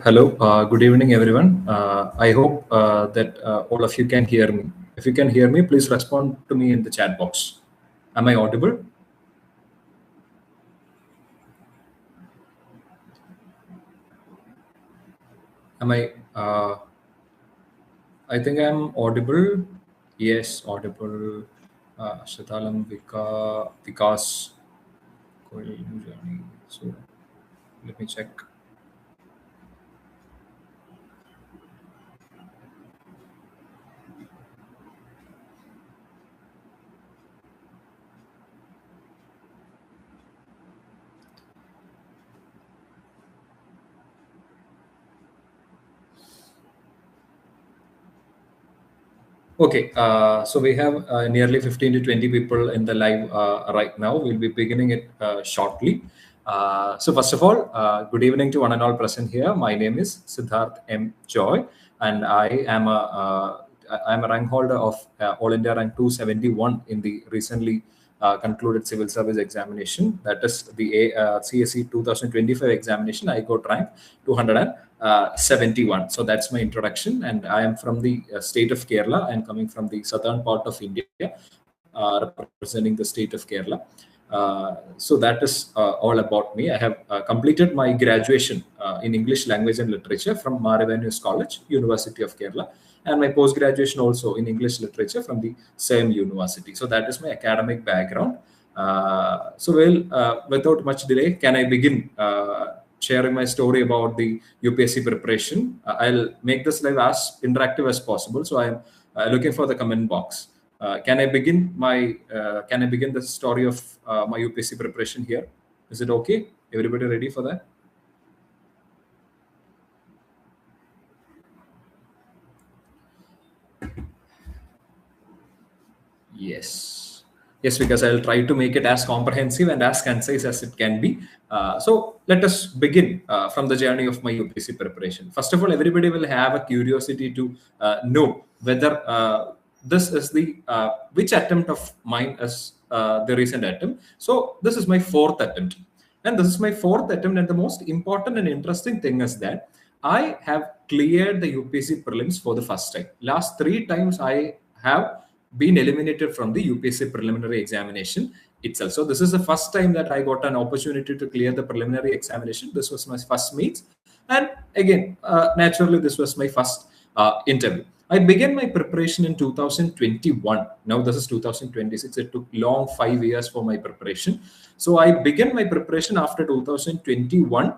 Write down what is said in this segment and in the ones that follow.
Hello, good evening, everyone. I hope that all of you can hear me. If you can hear me, please respond to me in the chat box. Am I audible? Am I? I think I'm audible. Yes, audible. Shatalam Vikas. So let me check. Okay, so we have nearly 15 to 20 people in the live right now. We'll be beginning it shortly. So first of all, good evening to one and all present here. My name is Sidharth M. Joy, and I'm a rank holder of All India rank 271 in the recently concluded civil service examination. That is the CSE 2025 examination. I got rank 271. So that's my introduction, and I am from the state of Kerala. I'm coming from the southern part of India, representing the state of Kerala. So that is all about me. I have completed my graduation in English language and literature from Marivanus College, University of Kerala, and my post-graduation also in English literature from the same university. So that is my academic background. Without much delay, can I begin sharing my story about the UPSC preparation? I'll make this live as interactive as possible. So I'm looking for the comment box. Can I begin the story of my UPSC preparation here? Is it okay? Everybody ready for that? Yes, because I'll try to make it as comprehensive and as concise as it can be. So let us begin from the journey of my UPSC preparation. First of all, everybody will have a curiosity to know whether this is the which attempt of mine is the recent attempt. So this is my fourth attempt, and the most important and interesting thing is that I have cleared the UPSC prelims for the first time. Last 3 times I have been eliminated from the UPSC preliminary examination itself. So this is the first time that I got an opportunity to clear the preliminary examination. This was my first meet, and again, naturally, this was my first interview. I began my preparation in 2021. Now this is 2026. It took long 5 years for my preparation. So I began my preparation after 2021.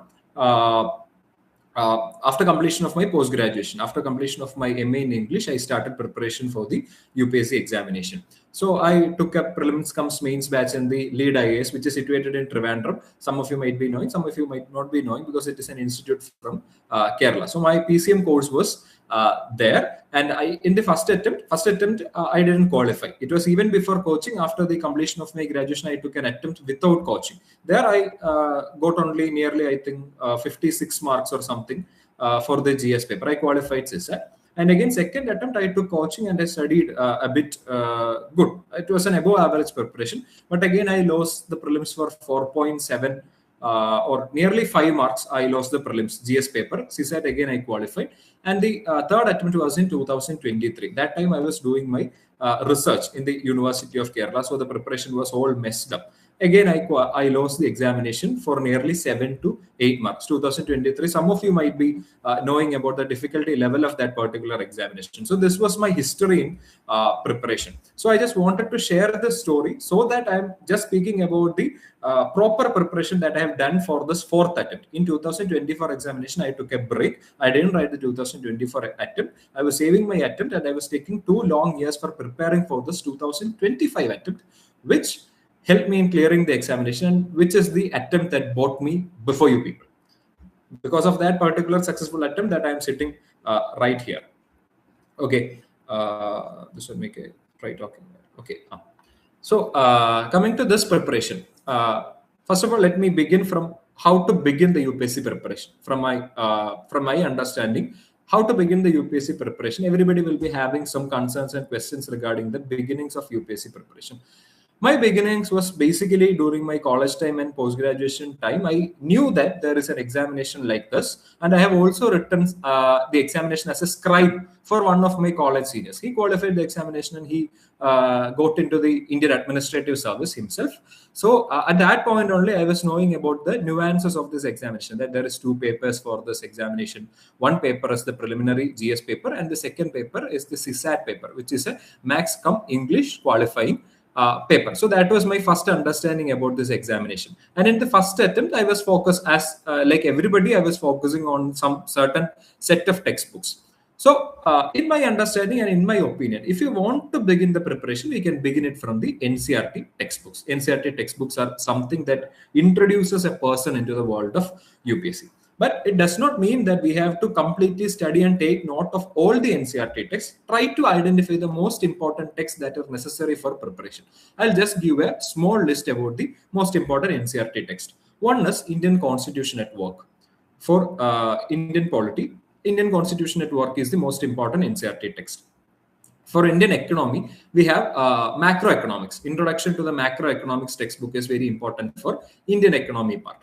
After completion of my post-graduation, after completion of my MA in English, I started preparation for the UPSC examination. So I took a prelims comes mains batch in the lead IAS, which is situated in Trivandrum. Some of you might be knowing, some of you might not be knowing, because it is an institute from Kerala. So my PCM course was there, and in the first attempt, I didn't qualify. It was even before coaching. After the completion of my graduation, I took an attempt without coaching. There I got only nearly, I think, 56 marks or something for the GS paper. I qualified CSAT. And again, second attempt, I took coaching and I studied a bit good. It was an above average preparation. But again, I lost the prelims for 4.7 or nearly 5 marks. I lost the prelims GS paper. CSAT again, I qualified. And the third attempt was in 2023. That time I was doing my research in the University of Kerala. So the preparation was all messed up. Again, I lost the examination for nearly 7 to 8 marks. 2023. Some of you might be knowing about the difficulty level of that particular examination. So this was my history in preparation. So I just wanted to share the story so that I'm just speaking about the proper preparation that I have done for this fourth attempt. In 2024 examination, I took a break. I didn't write the 2024 attempt. I was saving my attempt, and I was taking 2 long years for preparing for this 2025 attempt, which helped me in clearing the examination, which is the attempt that brought me before you people. because of that particular successful attempt that I am sitting right here. Okay, this will make a try talking. Okay, so coming to this preparation, first of all, let me begin from how to begin the UPSC preparation. From my understanding, how to begin the UPSC preparation. Everybody will be having some concerns and questions regarding the beginnings of UPSC preparation. My beginnings was basically during my college time and post-graduation time. I knew that there is an examination like this, and I have also written the examination as a scribe for one of my college seniors. He qualified the examination and he got into the Indian Administrative Service himself. So at that point only, I was knowing about the nuances of this examination, that there is two papers for this examination. One paper is the preliminary GS paper, and the second paper is the CSAT paper, which is a Maths cum English qualifying paper. So that was my first understanding about this examination. And in the first attempt, I was focused as like everybody, I was focusing on some certain set of textbooks. So in my understanding and in my opinion, if you want to begin the preparation, we can begin it from the NCERT textbooks. NCERT textbooks are something that introduces a person into the world of UPSC. But it does not mean that we have to completely study and take note of all the NCERT texts. Try to identify the most important texts that are necessary for preparation. I'll just give a small list about the most important NCERT text. One is Indian Constitution at Work. For Indian polity, Indian Constitution at Work is the most important NCERT text. For Indian economy, we have macroeconomics. Introduction to the macroeconomics textbook is very important for Indian economy part.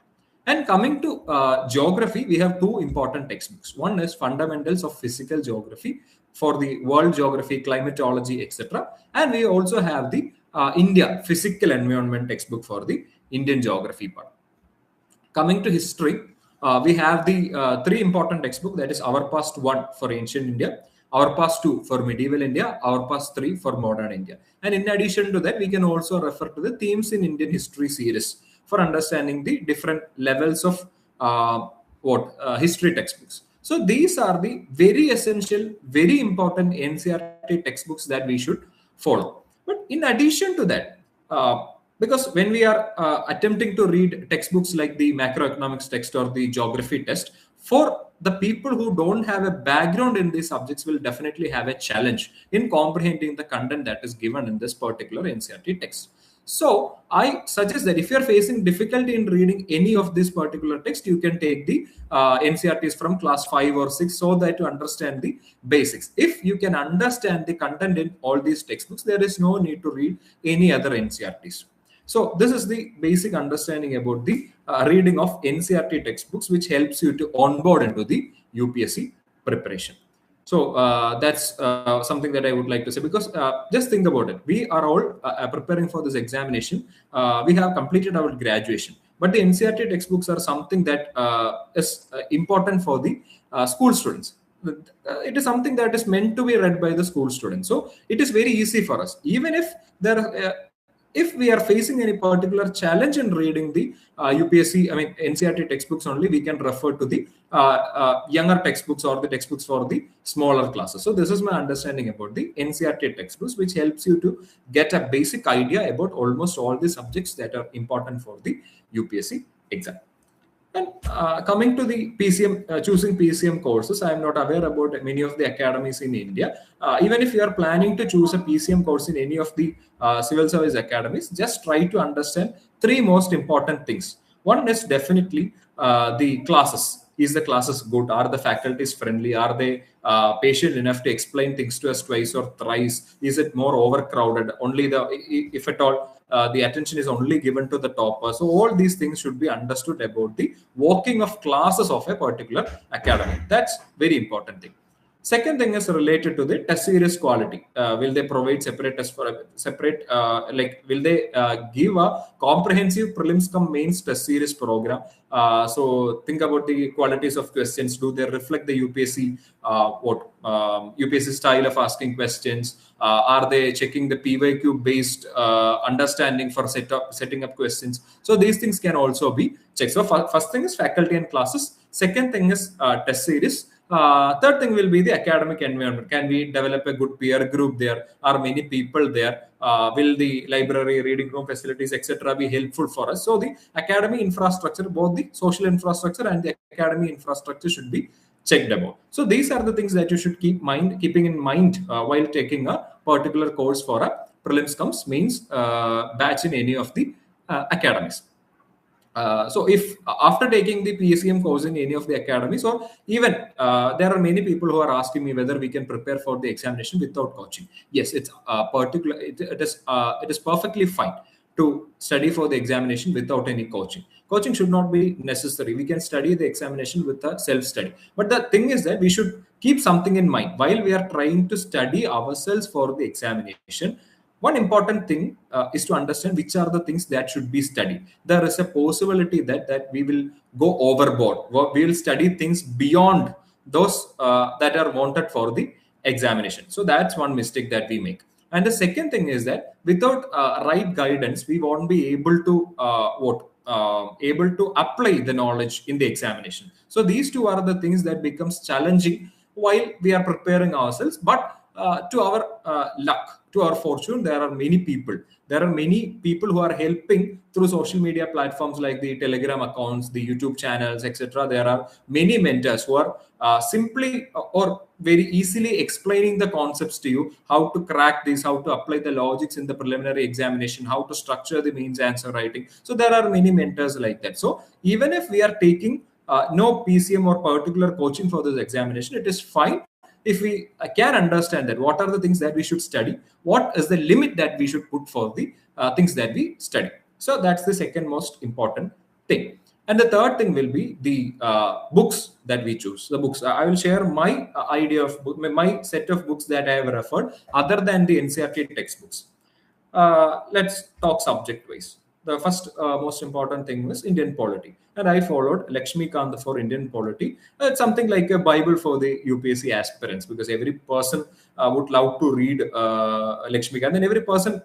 And coming to geography, we have two important textbooks. One is Fundamentals of Physical Geography for the world geography, climatology, etc. And we also have the India Physical Environment textbook for the Indian geography part. Coming to history, we have the three important textbooks, that is Our Past 1 for Ancient India, Our Past 2 for Medieval India, Our Past 3 for Modern India. And in addition to that, we can also refer to the Themes in Indian History series for understanding the different levels of history textbooks. So these are the very essential, very important NCERT textbooks that we should follow. But in addition to that, because when we are attempting to read textbooks like the macroeconomics text or the geography test, for the people who don't have a background in these subjects will definitely have a challenge in comprehending the content that is given in this particular NCERT text. So I suggest that if you're facing difficulty in reading any of this particular text, you can take the NCERTs from class 5 or 6 so that you understand the basics. If you can understand the content in all these textbooks, there is no need to read any other NCERTs. So this is the basic understanding about the reading of NCERT textbooks, which helps you to onboard into the UPSC preparation. So that's something that I would like to say, because just think about it. We are all preparing for this examination. We have completed our graduation, but the NCERT textbooks are something that is important for the school students. It is something that is meant to be read by the school students. So it is very easy for us. Even if if we are facing any particular challenge in reading the NCERT textbooks only, we can refer to the younger textbooks or the textbooks for the smaller classes. So this is my understanding about the NCERT textbooks, which helps you to get a basic idea about almost all the subjects that are important for the UPSC exam. And coming to the PCM, choosing PCM courses, I am not aware about many of the academies in India. Even if you are planning to choose a PCM course in any of the civil service academies, just try to understand three most important things. One is definitely the classes. Is the classes good? Are the faculties friendly? Are they patient enough to explain things to us twice or thrice? Is it more overcrowded? Only if at all, the attention is only given to the topper. So all these things should be understood about the working of classes of a particular academy. That's very important thing. Second thing is related to the test series quality. Will they provide separate tests for separate, will they give a comprehensive prelims cum mains test series program? So think about the qualities of questions. Do they reflect the UPSC, UPSC style of asking questions? Are they checking the PYQ based understanding for setting up questions? So these things can also be checked. So first thing is faculty and classes. Second thing is test series. Third thing will be the academic environment. Can we develop a good peer group there? Are many people there? Will the library, reading room facilities, etc., be helpful for us? So the academy infrastructure, both the social infrastructure and the academy infrastructure, should be checked about. So these are the things that you should keeping in mind while taking a particular course for a prelims comes mains batch in any of the academies. So if after taking the PCM course in any of the academies, or even there are many people who are asking me whether we can prepare for the examination without coaching. Yes, it's particular. It is perfectly fine to study for the examination without any coaching. Coaching should not be necessary. We can study the examination with a self-study. But the thing is that we should keep something in mind while we are trying to study ourselves for the examination. One important thing is to understand which are the things that should be studied. There is a possibility that we will go overboard. We will study things beyond those that are wanted for the examination. So that's one mistake that we make. And the second thing is that without right guidance, we won't be able to able to apply the knowledge in the examination. So these two are the things that becomes challenging while we are preparing ourselves. But to our luck, to our fortune, there are many people. There are many people who are helping through social media platforms like the Telegram accounts, the YouTube channels, etc. There are many mentors who are simply or very easily explaining the concepts to you, how to crack this, how to apply the logics in the preliminary examination, how to structure the mains answer writing. So there are many mentors like that. So even if we are taking no PCM or particular coaching for this examination, it is fine if we can understand that what are the things that we should study, what is the limit that we should put for the things that we study. So that's the second most important thing. And the third thing will be the books that we choose. The books. I will share my idea of my set of books that I have referred other than the NCERT textbooks. Let's talk subject wise. The first most important thing was Indian polity, and I followed Lakshmi Kant for Indian polity. It's something like a Bible for the UPSC aspirants, because every person would love to read Lakshmi Kant, and every person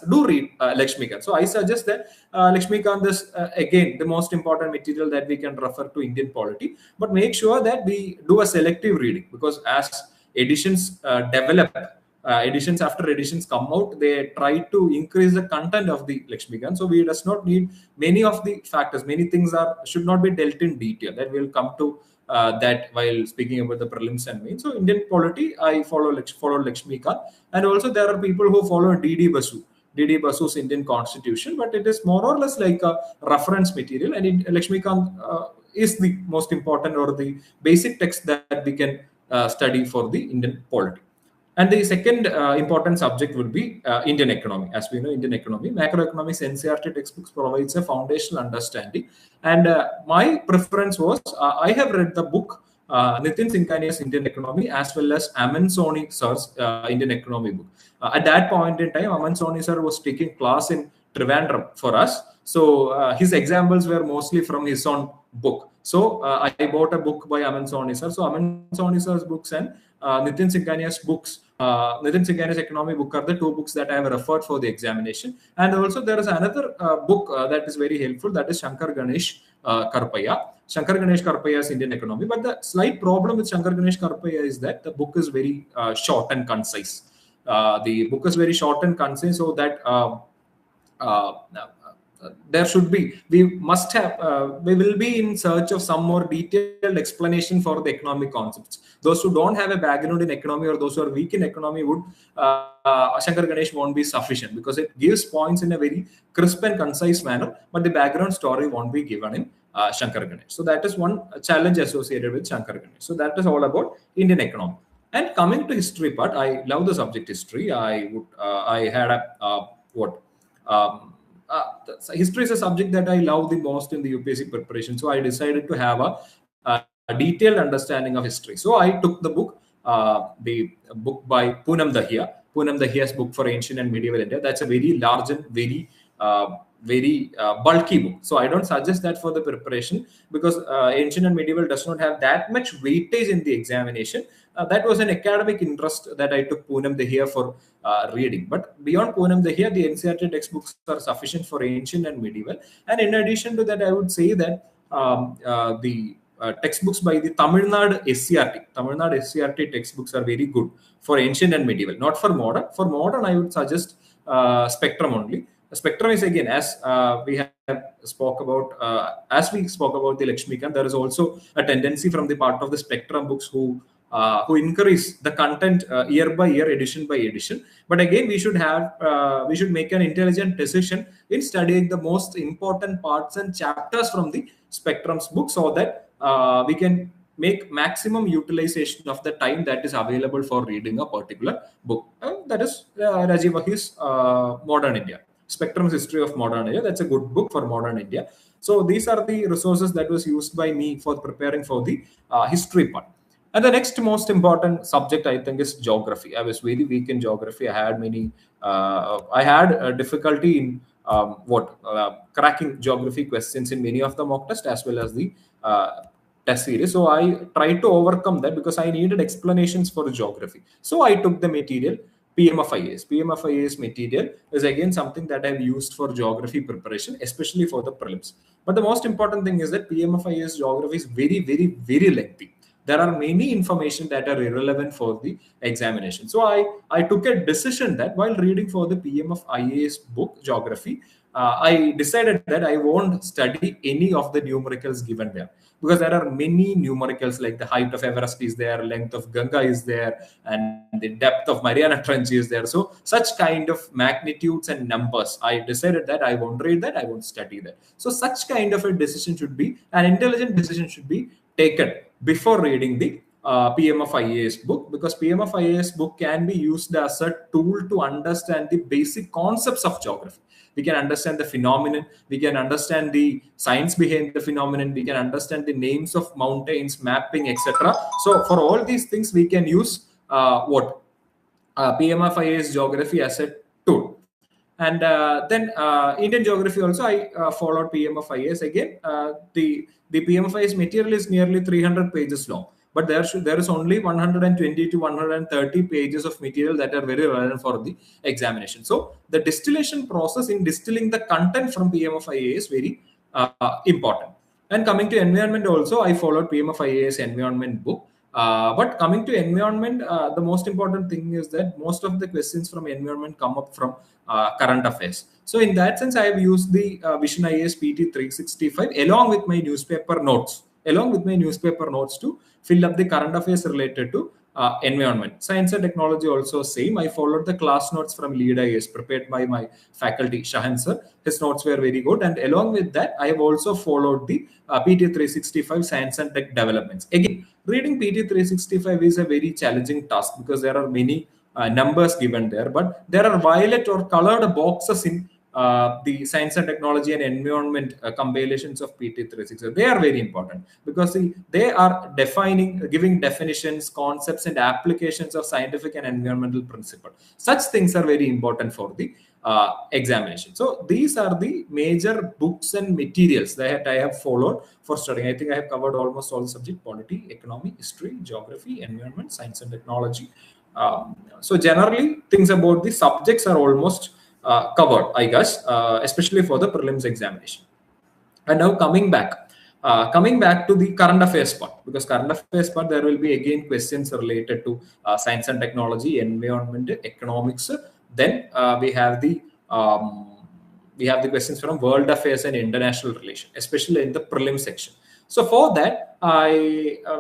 do read Lakshmi Kant. So I suggest that Lakshmi Kant is again the most important material that we can refer to Indian polity. But make sure that we do a selective reading, because as editions develop, editions after editions come out, they try to increase the content of the Lakshmikant. So we does not need many of the factors. Many things should not be dealt in detail. That we'll come to that while speaking about the prelims and mains. So Indian polity, I follow Lakshmikant, and also there are people who follow D.D. Basu's Indian Constitution, but it is more or less like a reference material, and Lakshmikant is the most important or the basic text that we can study for the Indian polity. And the second important subject would be Indian economy. As we know, Indian economy, macroeconomics NCERT textbooks provides a foundational understanding. And my preference was, I have read the book Nitin Singhania's Indian economy, as well as Aman Soni sir's Indian economy book. At that point in time, Aman Soni sir was taking class in Trivandrum for us. So his examples were mostly from his own book. So I bought a book by Aman Soni sir. So Aman Soni sir's books and Nitin Singhania's books, Nitin Singhania's economy book, are the two books that I have referred for the examination. And also there is another book that is very helpful, that is Shankar Ganesh Karpaya. Shankar Ganesh Karpaya's Indian economy. But the slight problem with Shankar Ganesh Karpaya is that the book is very short and concise. The book is very short and concise, so that there should be, we will be in search of some more detailed explanation for the economic concepts. Those who don't have a background in economy, or those who are weak in economy, would Shankar Ganesh won't be sufficient, because it gives points in a very crisp and concise manner, but the background story won't be given in Shankar Ganesh. So that is one challenge associated with Shankar Ganesh. So that is all about Indian economy. And coming to history part, I love the subject history. I had a history is a subject that I love the most in the UPSC preparation. So I decided to have a detailed understanding of history. So I took the book by Poonam Dahiya. Poonam Dahiya's book for ancient and medieval India. That's a very large and very bulky book. So I don't suggest that for the preparation, because ancient and medieval does not have that much weightage in the examination. That was an academic interest that I took Poonam Dahiya for reading. But beyond Poonam Dahiya, the NCERT textbooks are sufficient for ancient and medieval. And in addition to that, I would say that the textbooks by the Tamil Nadu SCRT. Tamil Nadu SCRT textbooks are very good for ancient and medieval, not for modern. For modern, I would suggest Spectrum only. Spectrum is again, as we spoke about, as we spoke about the Lakshmikant, there is also a tendency from the part of the Spectrum books who increase the content year by year, edition by edition. But again, we should make an intelligent decision in studying the most important parts and chapters from the Spectrum's book, so that we can make maximum utilization of the time that is available for reading a particular book. That is Rajiv Vahi's Modern India. Spectrum's History of Modern India. That's a good book for modern India. So these are the resources that was used by me for preparing for the history part. And the next most important subject, I think, is geography. I was very weak in geography. I had difficulty in cracking geography questions in many of the mock tests as well as the test series. So I tried to overcome that because I needed explanations for geography. So I took the material PMFIAS. PMFIAS material is again something that I've used for geography preparation, especially for the prelims. But the most important thing is that PMFIAS geography is very, very, very lengthy. There are many information that are irrelevant for the examination. So I took a decision that while reading for the PMFIAS book, geography, I decided that I won't study any of the numericals given there, because there are many numericals like the height of Everest is there, length of Ganga is there, and the depth of Mariana Trench is there. So such kind of magnitudes and numbers, I decided that I won't read that, I won't study that. So such kind of a decision should be, an intelligent decision should be taken before reading the PMFIAS book, because PMFIAS book can be used as a tool to understand the basic concepts of geography. We can understand the phenomenon, we can understand the science behind the phenomenon, we can understand the names of mountains, mapping, etc. So for all these things, we can use PMFIAS geography as a tool. And then Indian geography also, I followed PMFIAS. Again, the PMFIAS material is nearly 300 pages long, but there is only 120 to 130 pages of material that are very relevant for the examination. So the distillation process in distilling the content from PMFIAS is very important. And coming to environment also, I followed PMFIAS environment book. But coming to environment, the most important thing is that most of the questions from environment come up from current affairs. So in that sense, I have used the Vision IAS PT 365 along with my newspaper notes to fill up the current affairs related to environment. Science and technology also same. I followed the class notes from Lead IAS prepared by my faculty, Shahan sir. His notes were very good. And along with that, I have also followed the PT 365 science and tech developments. Again, reading PT 365 is a very challenging task because there are many numbers given there, but there are violet or colored boxes in the science and technology and environment compilations of PT 365. They are very important because they are giving definitions, concepts, and applications of scientific and environmental principles. Such things are very important for the examination. So these are the major books and materials that I have followed for studying. I think I have covered almost all the subjects: polity, economy, history, geography, environment, science and technology. So generally, things about the subjects are almost covered, I guess, especially for the prelims examination. And now coming back to the current affairs part, because current affairs part, there will be again questions related to science and technology, environment, economics. Then we have the questions from world affairs and international relations, especially in the prelim section. So for that,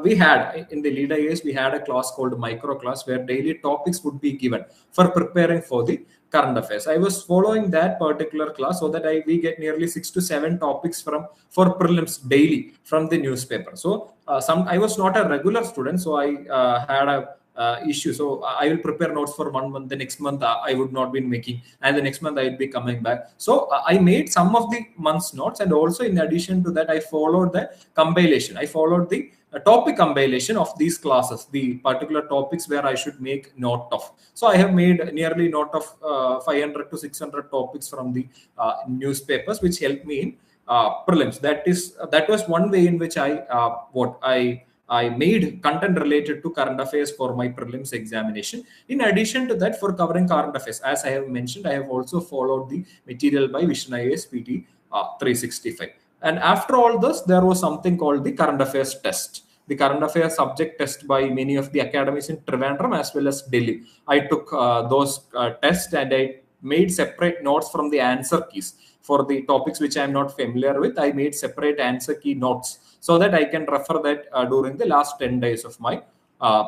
we had in the Lead IAS, we had a class called micro class where daily topics would be given for preparing for the current affairs. I was following that particular class so that we get nearly 6 to 7 topics for prelims daily from the newspaper. So I was not a regular student, so I had a issue. So I will prepare notes for 1 month. The next month I would not be making, and the next month I will be coming back. So I made some of the month's notes, and also in addition to that, I followed the compilation. I followed the topic compilation of these classes, the particular topics where I should make note of. So I have made nearly note of 500 to 600 topics from the newspapers, which helped me in prelims. That was one way in which I made content related to current affairs for my prelims examination. In addition to that, for covering current affairs, as I have mentioned, I have also followed the material by Vision IAS PT 365. And after all this, there was something called the current affairs test. The current affairs subject test by many of the academies in Trivandrum as well as Delhi. I took those tests, and I made separate notes from the answer keys for the topics which I am not familiar with. I made separate answer key notes so that I can refer that during the last 10 days of my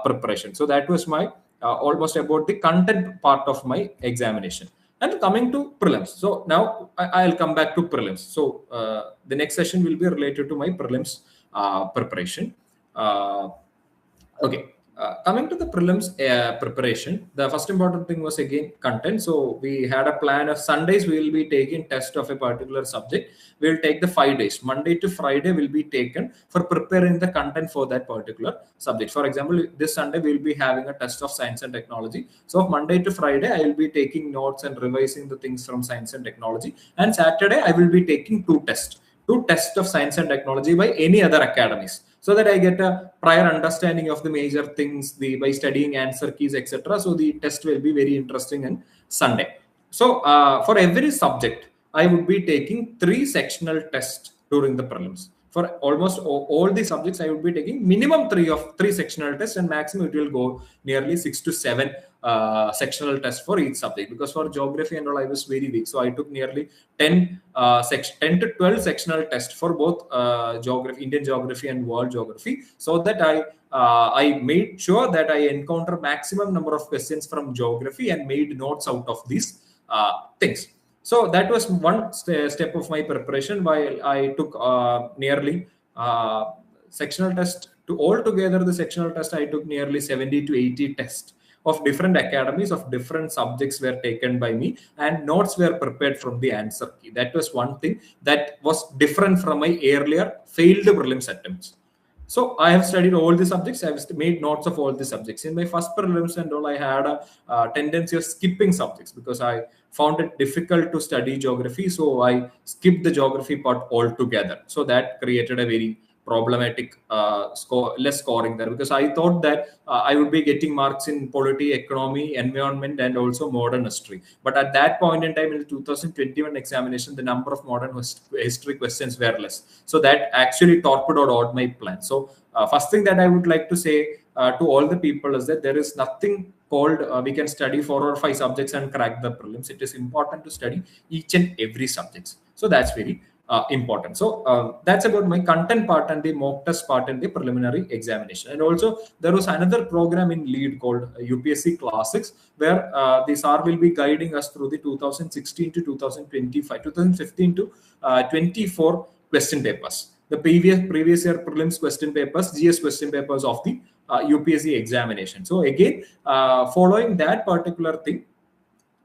preparation. So that was my almost about the content part of my examination. And coming to prelims. So now I'll come back to prelims. So the next session will be related to my prelims preparation. Okay. Coming to the prelims preparation, the first important thing was again content. So we had a plan of Sundays we will be taking test of a particular subject. We will take the 5 days. Monday to Friday will be taken for preparing the content for that particular subject. For example, this Sunday we will be having a test of science and technology. So Monday to Friday I will be taking notes and revising the things from science and technology. And Saturday I will be taking two tests of science and technology by any other academies, so that I get a prior understanding of the major things by studying answer keys, etc. So the test will be very interesting on Sunday. So for every subject, I would be taking 3 sectional tests during the prelims. For almost all the subjects, I would be taking minimum 3 sectional tests, and maximum it will go nearly 6 to 7 sectional tests for each subject. Because for geography and all, I was very weak, so I took nearly 10 to 12 sectional tests for both geography, Indian geography and world geography, so that I made sure that I encounter maximum number of questions from geography and made notes out of these things. So that was one step of my preparation, while I took nearly sectional test. To altogether the sectional test, I took nearly 70 to 80 tests of different academies, of different subjects were taken by me, and notes were prepared from the answer key. That was one thing that was different from my earlier failed prelims attempts. So I have studied all the subjects. I have made notes of all the subjects. In my first prelims and all, I had a tendency of skipping subjects because I found it difficult to study geography. So I skipped the geography part altogether. So that created a very problematic less scoring there, because I thought that I would be getting marks in polity, economy, environment, and also modern history. But at that point in time, in the 2021 examination, the number of modern history questions were less. So that actually torpedoed all my plans. So first thing that I would like to say to all the people is that there is nothing called we can study 4 or 5 subjects and crack the prelims. It is important to study each and every subject. So that's very important. So that's about my content part and the mock test part and the preliminary examination. And also there was another program in lead called UPSC Classics, where the SAR will be guiding us through the 2016 to 2025, 2015 to 24 question papers. The previous year prelims question papers, GS question papers of the UPSC examination. So again, following that particular thing,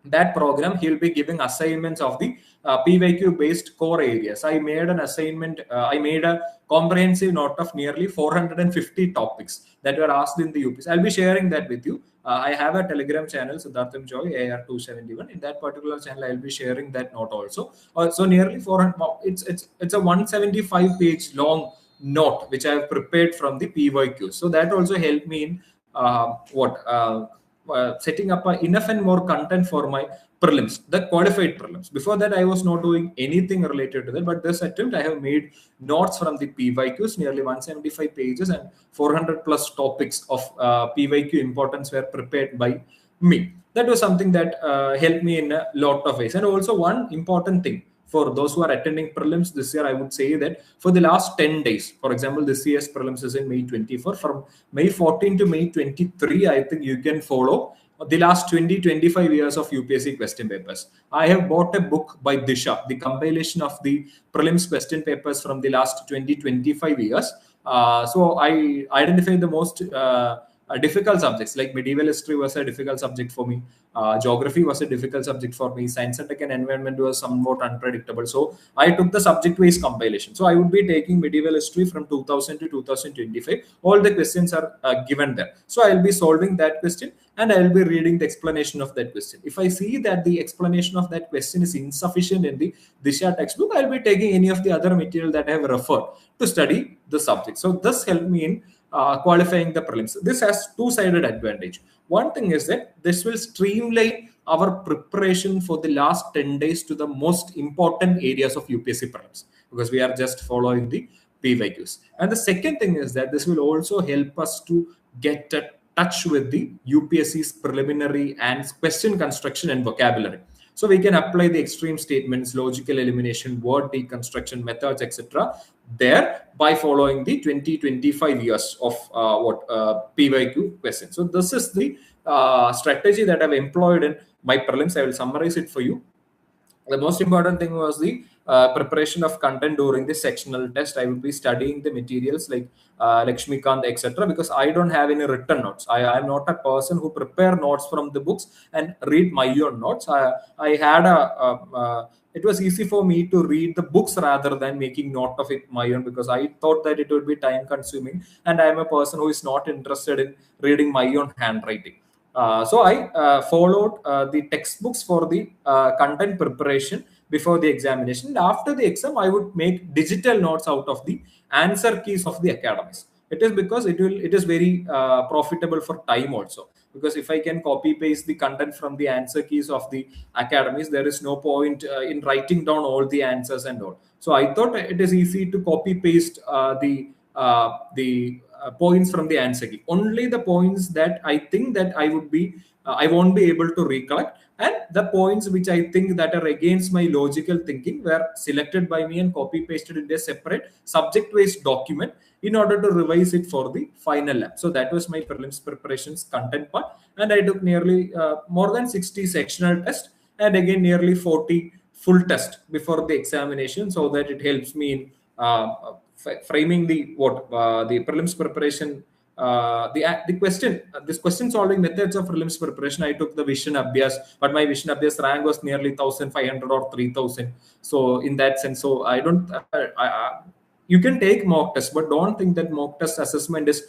that program, he'll be giving assignments of the PYQ based core areas. I made an assignment, I made a comprehensive note of nearly 450 topics that were asked in the UPSC. I'll be sharing that with you. I have a Telegram channel, Sidharth Joy AR271. In that particular channel, I'll be sharing that note also. So nearly 400. It's a 175 page long note which I have prepared from the PYQ. So that also helped me in setting up enough and more content for my prelims, the qualified prelims. Before that, I was not doing anything related to that, but this attempt I have made notes from the PYQs, nearly 175 pages and 400 plus topics of PYQ importance were prepared by me. That was something that helped me in a lot of ways. And also one important thing for those who are attending prelims this year, I would say that for the last 10 days, for example, this year's prelims is in May 24, from May 14 to May 23, I think you can follow the last 20-25 years of UPSC question papers. I have bought a book by Disha, the compilation of the prelims question papers from the last 20-25 years. So I identified the most difficult subjects, like medieval history was a difficult subject for me. Geography was a difficult subject for me. Science and tech and environment was somewhat unpredictable. So I took the subject-wise compilation. So I would be taking medieval history from 2000 to 2025. All the questions are given there. So I'll be solving that question and I'll be reading the explanation of that question. If I see that the explanation of that question is insufficient in the Disha textbook, I'll be taking any of the other material that I have referred to study the subject. So this helped me in qualifying the prelims. This has two-sided advantage. One thing is that this will streamline our preparation for the last 10 days to the most important areas of UPSC prelims. because we are just following the PYQs. And the second thing is that this will also help us to get a touch with the UPSC's preliminary and question construction and vocabulary. So we can apply the extreme statements, logical elimination, word deconstruction methods, etc. there by following the 20-25 years of PYQ questions. So this is the strategy that I've employed in my prelims. I will summarize it for you. The most important thing was the preparation of content during the sectional test. I will be studying the materials like Lakshmikant, etc. because I don't have any written notes. I am not a person who prepare notes from the books and read my own notes. I had it was easy for me to read the books rather than making note of it my own, because I thought that it would be time consuming, and I am a person who is not interested in reading my own handwriting. So I followed the textbooks for the content preparation before the examination. And after the exam, I would make digital notes out of the answer keys of the academies. It is because it is very profitable for time also. Because if I can copy paste the content from the answer keys of the academies, there is no point in writing down all the answers and all. So I thought it is easy to copy paste the points from the answer key. Only the points that I think that I won't be able to recollect, and the points which I think that are against my logical thinking were selected by me and copy pasted into a separate subject-based document in order to revise it for the final lab. So that was my prelims preparations content part, and I took nearly more than 60 sectional tests and again nearly 40 full test before the examination, so that it helps me in framing the prelims preparation. This question solving methods of prelims preparation. I took the vision abhyas, but my vision abhyas rank was nearly 1,500 or 3,000. So in that sense, so I don't. You can take mock test, but don't think that mock test assessment is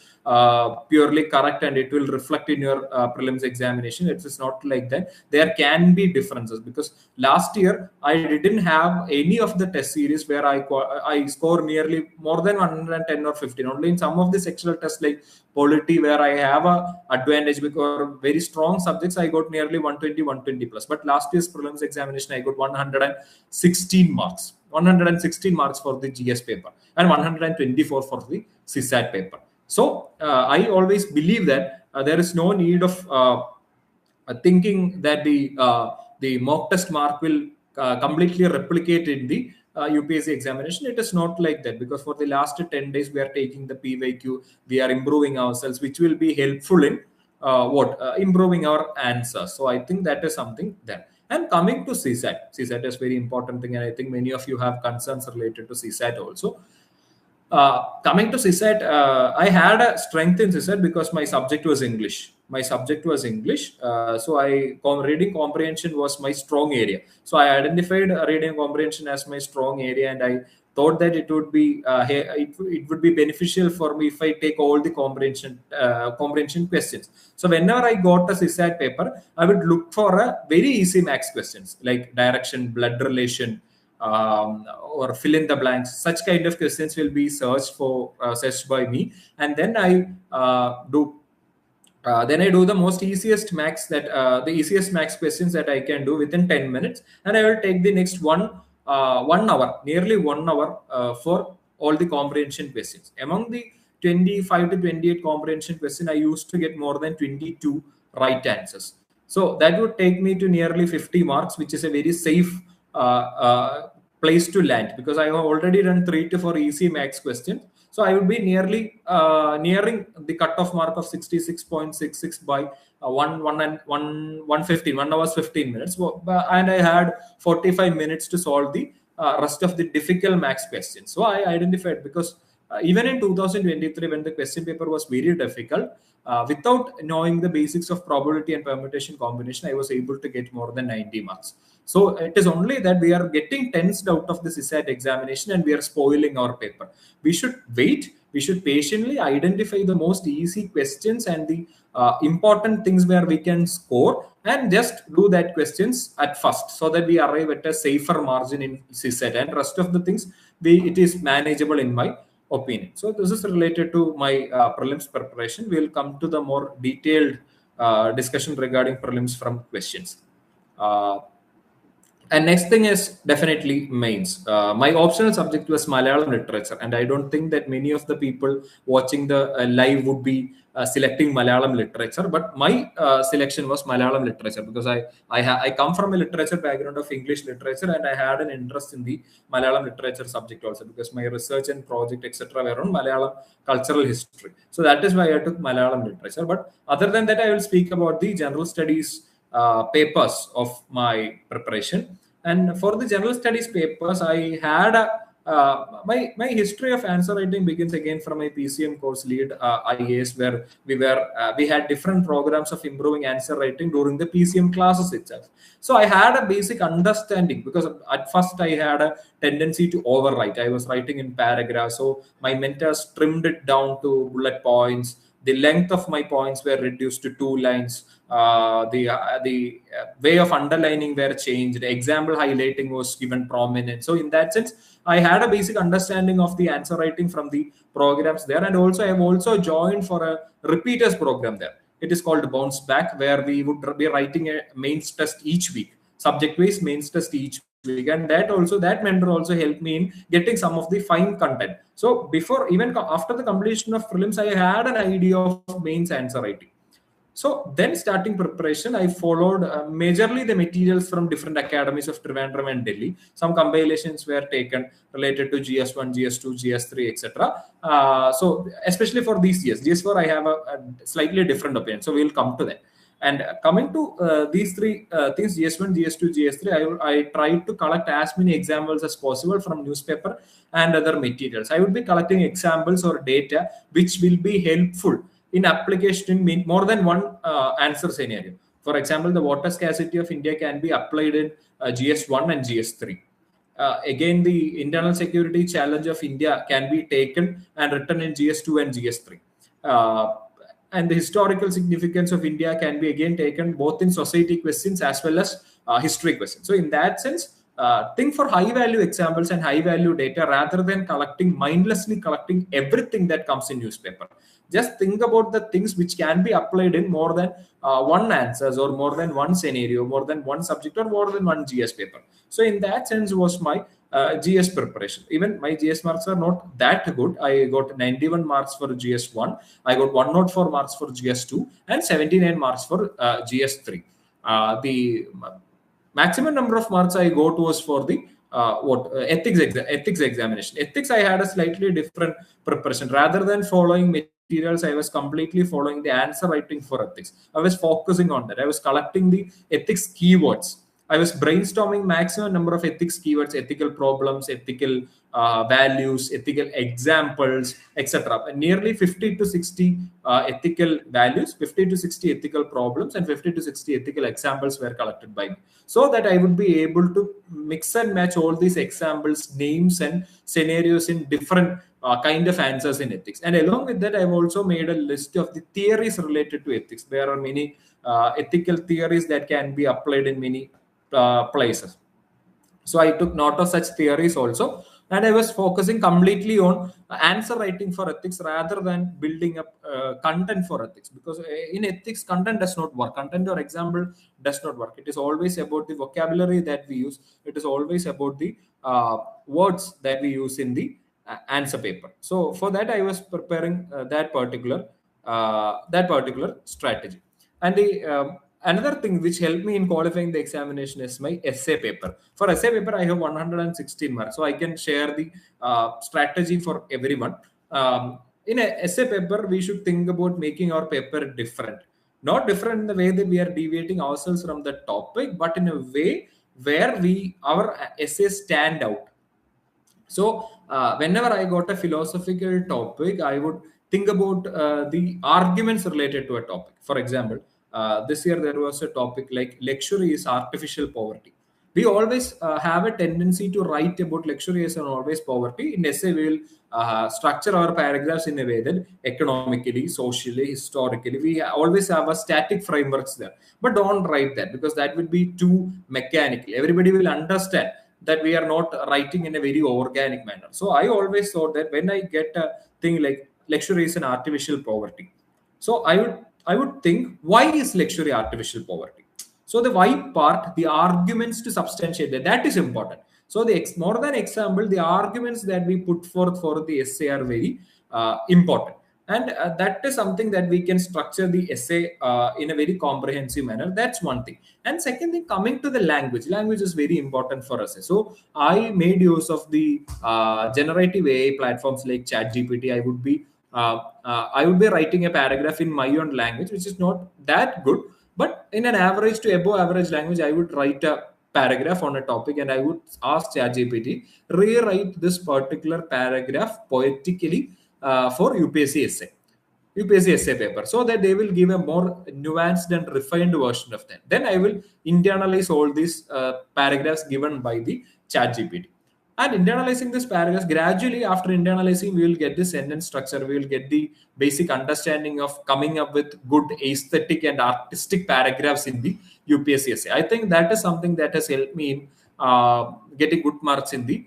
purely correct and it will reflect in your prelims examination. It is not like that. There can be differences, because last year I didn't have any of the test series where I score nearly more than 110 or 15. Only in some of the sectional tests like polity, where I have a advantage because very strong subjects, I got nearly 120, 120 plus. But last year's prelims examination, I got 116 marks. 116 marks for the GS paper and 124 for the CSAT paper. So I always believe that there is no need of thinking that the mock test mark will completely replicate in the UPSC examination. It is not like that, because for the last 10 days we are taking the PYQ, we are improving ourselves, which will be helpful in improving our answers. So I think that is something there. And coming to CSAT, CSAT is very important thing, and I think many of you have concerns related to CSAT also. Coming to CSAT, I had a strength in CSAT because my subject was English. So reading comprehension was my strong area. So I identified reading comprehension as my strong area, and I thought that it would be beneficial for me if I take all the comprehension questions. So whenever I got a CSAT paper, I would look for a very easy maths questions like direction, blood relation, or fill in the blanks. Such kind of questions will be searched by me, and then I do the most easiest max the easiest max questions that I can do within 10 minutes, and I will take the next 1 hour, nearly 1 hour for all the comprehension questions. Among the 25 to 28 comprehension questions, I used to get more than 22 right answers. So that would take me to nearly 50 marks, which is a very safe place to land, because I have already done 3 to 4 easy max questions. So I would be nearly nearing the cutoff mark of 66.66 by 1 hours 15 minutes, and I had 45 minutes to solve the rest of the difficult max questions. So I identified, because even in 2023, when the question paper was very difficult, without knowing the basics of probability and permutation combination, I was able to get more than 90 marks. So it is only that we are getting tensed out of the CSAT examination and we are spoiling our paper. We should wait. We should patiently identify the most easy questions and the important things where we can score, and just do that questions at first, so that we arrive at a safer margin in CSAT, and rest of the things it is manageable in my opinion. So this is related to my prelims preparation. We will come to the more detailed discussion regarding prelims from questions. And next thing is definitely mains. My optional subject was Malayalam literature, and I don't think that many of the people watching the live would be selecting Malayalam literature. But my selection was Malayalam literature because I come from a literature background of English literature, and I had an interest in the Malayalam literature subject also because my research and project etc. were on Malayalam cultural history. So that is why I took Malayalam literature. But other than that, I will speak about the general studies papers of my preparation. And for the general studies papers, I had my history of answer writing begins again from my PCM course lead IAS, where we had different programs of improving answer writing during the PCM classes itself. So I had a basic understanding because at first I had a tendency to overwrite. I was writing in paragraphs, so my mentors trimmed it down to bullet points. The length of my points were reduced to 2 lines. The way of underlining were changed. Example highlighting was given prominent. So in that sense, I had a basic understanding of the answer writing from the programs there, and also I have also joined for a repeaters program there. It is called Bounce Back, where we would be writing a mains test each week, subject based mains test each week, and that mentor also helped me in getting some of the fine content. So before, even after the completion of prelims, I had an idea of mains answer writing. So then, starting preparation, I followed majorly the materials from different academies of Trivandrum and Delhi. Some compilations were taken related to GS1, GS2, GS3, etc. So especially for these years, GS4, I have a slightly different opinion. So we'll come to that. And coming to these three things, GS1, GS2, GS3, I tried to collect as many examples as possible from newspaper and other materials. I would be collecting examples or data which will be helpful in application in more than one answer scenario. For example, the water scarcity of India can be applied in GS1 and GS3. Again, the internal security challenge of India can be taken and written in GS2 and GS3. And the historical significance of India can be again taken both in society questions as well as history questions. So in that sense, think for high value examples and high value data rather than mindlessly collecting everything that comes in newspaper. Just think about the things which can be applied in more than one answers or more than one scenario, more than one subject or more than one GS paper. So in that sense was my GS preparation. Even my GS marks are not that good. I got 91 marks for GS1. I got 104 marks for GS2 and 79 marks for GS3. The maximum number of marks I got was for the ethics examination. Ethics, I had a slightly different preparation. Rather than following materials, I was completely following the answer writing for ethics. I was focusing on that. I was collecting the ethics keywords. I was brainstorming maximum number of ethics keywords, ethical problems, ethical values, ethical examples, etc. Nearly 50 to 60 ethical values, 50 to 60 ethical problems, and 50 to 60 ethical examples were collected by me, so that I would be able to mix and match all these examples, names, and scenarios in different kind of answers in ethics. And along with that, I've also made a list of the theories related to ethics. There are many ethical theories that can be applied in many places. So I took note of such theories also, and I was focusing completely on answer writing for ethics rather than building up content for ethics, because in ethics content does not work. Content or example does not work. It is always about the vocabulary that we use. It is always about the words that we use in the answer paper. So for that, I was preparing that particular strategy. And the another thing which helped me in qualifying the examination is my essay paper. For essay paper, I have 116 marks, so I can share the strategy for everyone. In an essay paper, we should think about making our paper different. Not different in the way that we are deviating ourselves from the topic, but in a way where our essays stand out. So whenever I got a philosophical topic, I would think about the arguments related to a topic. For example, this year there was a topic like luxury is artificial poverty. We always have a tendency to write about luxury as and always poverty. In essay, we will structure our paragraphs in a way that economically, socially, historically, we always have a static frameworks there. But don't write that, because that would be too mechanical. Everybody will understand that we are not writing in a very organic manner. So I always thought that when I get a thing like luxury is an artificial poverty, so I would think, why is luxury artificial poverty? So the why part, the arguments to substantiate that is important. So the more than example, the arguments that we put forth for the essay are very important. And that is something that we can structure the essay in a very comprehensive manner. That's one thing. And second thing, coming to the language is very important for us. So I made use of the generative AI platforms like ChatGPT. I would be writing a paragraph in my own language, which is not that good, but in an average to above average language, I would write a paragraph on a topic and I would ask ChatGPT, rewrite this particular paragraph poetically for UPSC essay. UPSC essay paper, so that they will give a more nuanced and refined version of that. Then I will internalize all these paragraphs given by the ChatGPT. And internalizing this paragraphs, gradually after internalizing, we will get the sentence structure, we will get the basic understanding of coming up with good aesthetic and artistic paragraphs in the UPSC essay. I think that is something that has helped me in getting good marks in the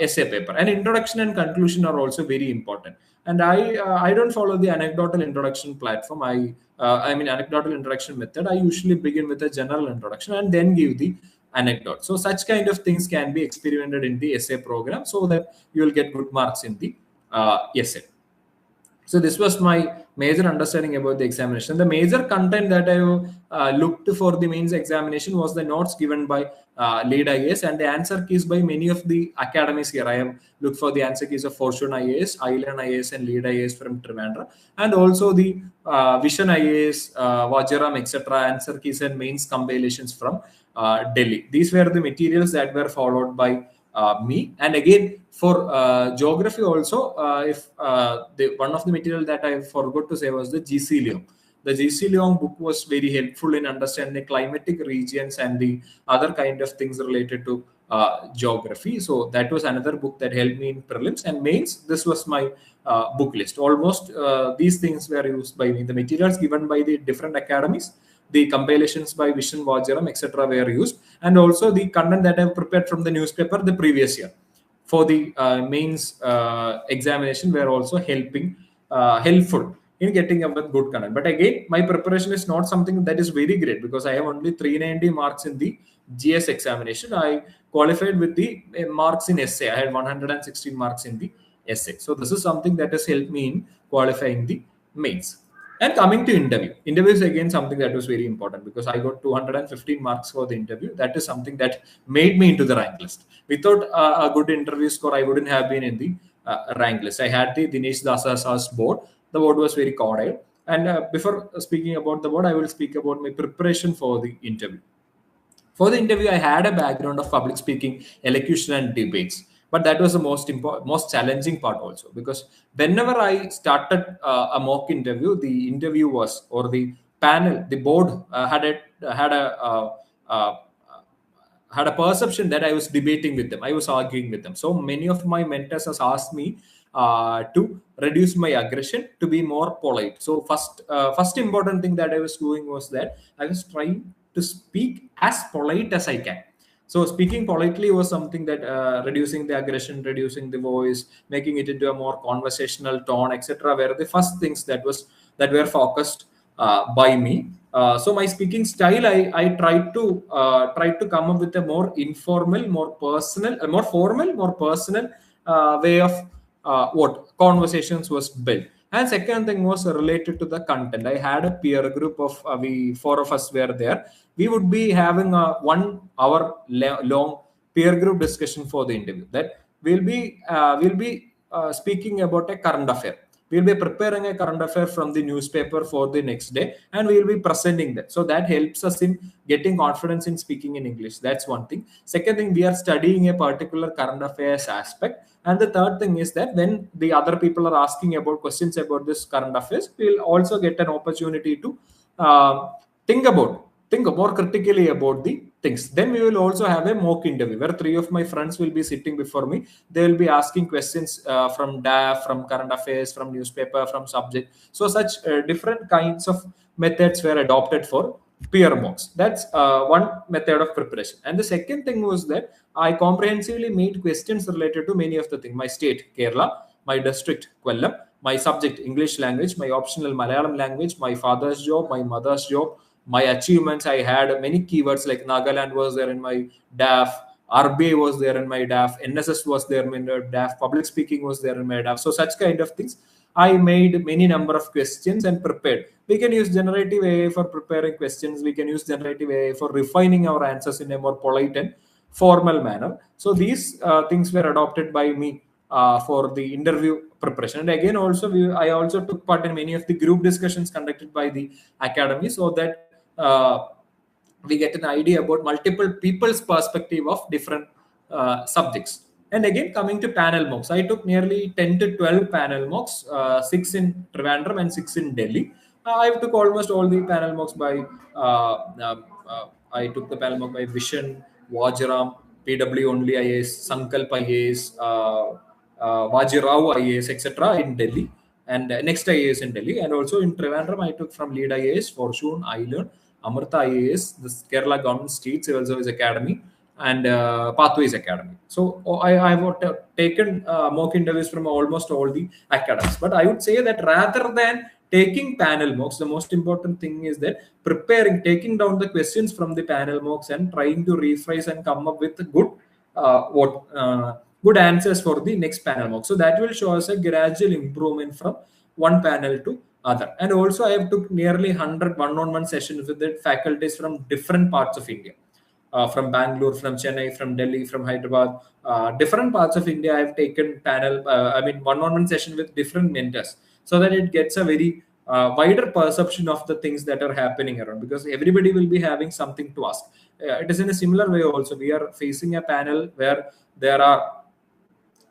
essay paper. And introduction and conclusion are also very important. And I don't follow the anecdotal introduction platform. I mean anecdotal introduction method. I usually begin with a general introduction and then give the anecdote. So such kind of things can be experimented in the essay program, so that you will get good marks in the essay. So this was my major understanding about the examination. The major content that I looked for the mains examination was the notes given by lead IAS and the answer keys by many of the academies here. I have looked for the answer keys of Fortune IAS, Island IAS, and lead IAS from Trivandrum, and also the Vision IAS, Vajaram, etc. answer keys and mains compilations from Delhi. These were the materials that were followed by me. And again, for geography also, if one of the material that I forgot to say was the GC Leong. The GC Leong book was very helpful in understanding climatic regions and the other kind of things related to geography. So that was another book that helped me in prelims and mains. This was my book list. Almost these things were used by me. The materials given by the different academies, the compilations by Vision, Vajaram, etc. were used, and also the content that I have prepared from the newspaper the previous year for the mains examination were also helpful in getting up with good content. But again, my preparation is not something that is very great because I have only 390 marks in the GS examination. I qualified with the marks in essay. I had 116 marks in the essay. So this is something that has helped me in qualifying the mains. And coming to interview is again something that was very important because I got 215 marks for the interview. That is something that made me into the rank list. Without a good interview score, I wouldn't have been in the rank list. I had the Dinesh Dasa's board. The board was very cordial. And before speaking about the board, I will speak about my preparation for the interview. For the interview, I had a background of public speaking, elocution, and debates. But that was the most challenging part also, because whenever I started a mock interview, the interview was, or the panel, the board had a perception that I was debating with them, I was arguing with them. So many of my mentors has asked me to reduce my aggression, to be more polite. So first important thing that I was doing was that I was trying to speak as polite as I can. So speaking politely was something that reducing the aggression, reducing the voice, making it into a more conversational tone, etc. were the first things that were focused by me. So my speaking style, I tried to come up with a more informal, more personal, more formal, more personal way of what conversations was built. And second thing was related to the content. I had a peer group of we four of us were there. We would be having a 1 hour long peer group discussion for the interview. That we'll be speaking about a current affair. We'll be preparing a current affair from the newspaper for the next day, and we'll be presenting that. So that helps us in getting confidence in speaking in English. That's one thing. Second thing, we are studying a particular current affairs aspect. And the third thing is that when the other people are asking about questions about this current affairs, we'll also get an opportunity to think more critically about the things. Then we will also have a mock interview where 3 of my friends will be sitting before me. They will be asking questions from DAF, from current affairs, from newspaper, from subject. So such different kinds of methods were adopted for peer mocks. That's one method of preparation. And the second thing was that I comprehensively made questions related to many of the things. My state, Kerala, my district, Kollam, my subject, English language, my optional Malayalam language, my father's job, my mother's job, my achievements. I had many keywords like Nagaland was there in my DAF, RBI was there in my DAF, NSS was there in my DAF, public speaking was there in my DAF. So such kind of things. I made many number of questions and prepared. We can use generative AI for preparing questions. We can use generative AI for refining our answers in a more polite and formal manner. So these things were adopted by me for the interview preparation. And again, also I also took part in many of the group discussions conducted by the academy, so that we get an idea about multiple people's perspective of different subjects. And again, coming to panel mocks, I took nearly 10 to 12 panel mocks, 6 in Trivandrum and 6 in Delhi. I took almost all the panel mocks by, I took the panel mock by Vision, Vajaram, PW Only IAS, Sankalp IAS, Vajirao IAS, etc. in Delhi, and next IAS in Delhi. And also in Trivandrum, I took from Lead IAS, Fortune, Island, Amrita IAS, the Kerala Government State Civil Service Academy, and Pathways Academy. So I have taken mock interviews from almost all the academies. But I would say that rather than taking panel mocks, the most important thing is that taking down the questions from the panel mocks and trying to rephrase and come up with good answers for the next panel mock. So that will show us a gradual improvement from one panel to other. And also I have took nearly 100 one-on-one sessions with the faculties from different parts of India. From Bangalore, from Chennai, from Delhi, from Hyderabad, different parts of India. I have taken one-on-one session with different mentors, so that it gets a very wider perception of the things that are happening around, because everybody will be having something to ask. It is in a similar way also. We are facing a panel where there are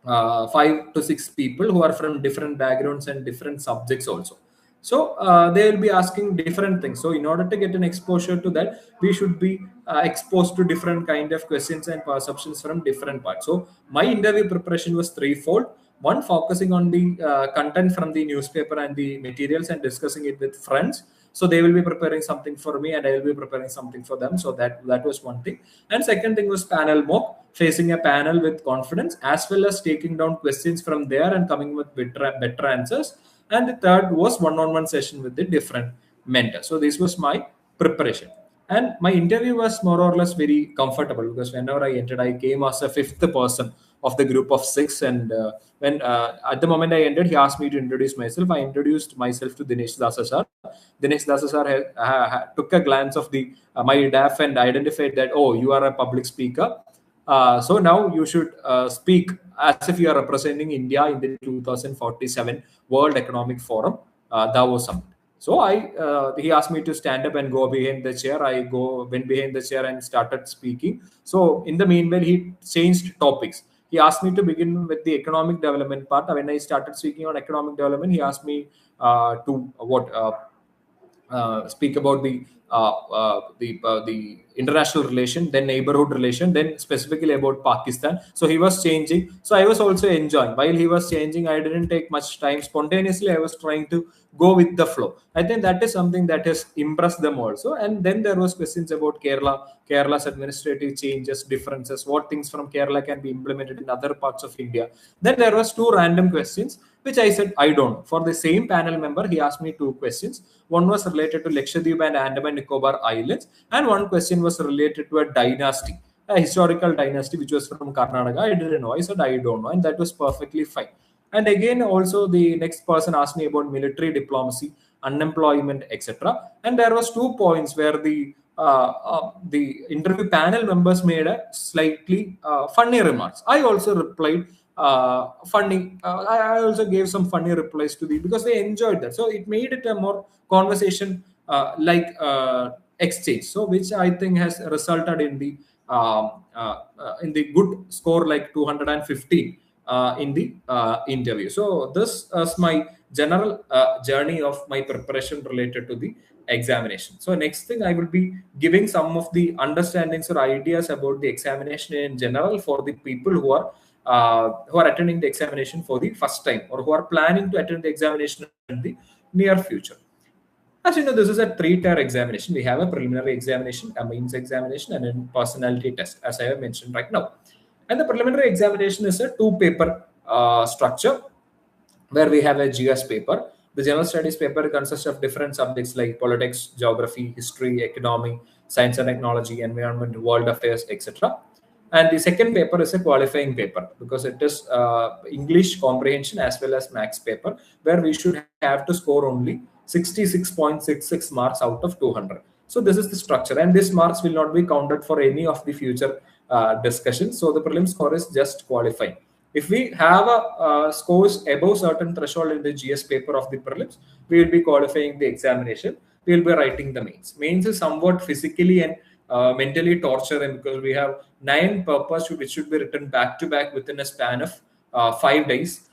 5 to 6 people who are from different backgrounds and different subjects also. So they will be asking different things. So in order to get an exposure to that, we should be exposed to different kind of questions and perceptions from different parts. So my interview preparation was threefold. One, focusing on the content from the newspaper and the materials and discussing it with friends. So they will be preparing something for me and I will be preparing something for them. So that was one thing. And second thing was panel mock, facing a panel with confidence, as well as taking down questions from there and coming with better answers. And the third was one-on-one session with the different mentors. So this was my preparation. And my interview was more or less very comfortable, because whenever I entered, I came as a fifth person of the group of 6. And when at the moment I entered, he asked me to introduce myself. I introduced myself to Dinesh Dasa sir. Dinesh Dasa sir took a glance of the my DAF and identified that, oh, you are a public speaker. So now you should speak as if you are representing India in the 2047 World Economic Forum Davos Summit. So he asked me to stand up and go behind the chair. I went behind the chair and started speaking. So in the meanwhile, he changed topics. He asked me to begin with the economic development part. When I started speaking on economic development, he asked me to speak about the international relation, then neighborhood relation, then specifically about Pakistan. So he was changing. So I was also enjoying. While he was changing, I didn't take much time. Spontaneously, I was trying to go with the flow. I think that is something that has impressed them also. And then there was questions about Kerala's administrative changes, differences, what things from Kerala can be implemented in other parts of India. Then there was 2 random questions, which I said, I don't know. For the same panel member, he asked me 2 questions. One was related to Lakshadweep and Andaman Nicobar Islands, and one question was related to a dynasty, a historical dynasty, which was from Karnataka. I didn't know. I said, I don't know. And that was perfectly fine. And again, also the next person asked me about military diplomacy, unemployment, etc. And there was 2 points where the interview panel members made a slightly funny remarks. I also replied funny. I also gave some funny replies to because they enjoyed that. So it made it a more conversation exchange. So which I think has resulted in the good score like 215 in the interview. So this is my general journey of my preparation related to the examination. So next thing, I will be giving some of the understandings or ideas about the examination in general for the people who are attending the examination for the first time, or who are planning to attend the examination in the near future. As you know, this is a 3-tier examination. We have a preliminary examination, a mains examination, and a personality test, as I have mentioned right now. And the preliminary examination is a 2-paper structure, where we have a GS paper, The general studies paper consists of different subjects like politics, geography, history, economy, science and technology, environment, world affairs, etc. And the second paper is a qualifying paper because it is English comprehension as well as maths paper, where we should have to score only 66.66 marks out of 200. So this is the structure, and these marks will not be counted for any of the future discussions. So the prelim score is just qualifying. If we have a scores above certain threshold in the GS paper of the prelims, we will be qualifying the examination. We will be writing the mains. Mains is somewhat physically and mentally torturing because we have 9 papers which should be written back to back within a span of 5 days.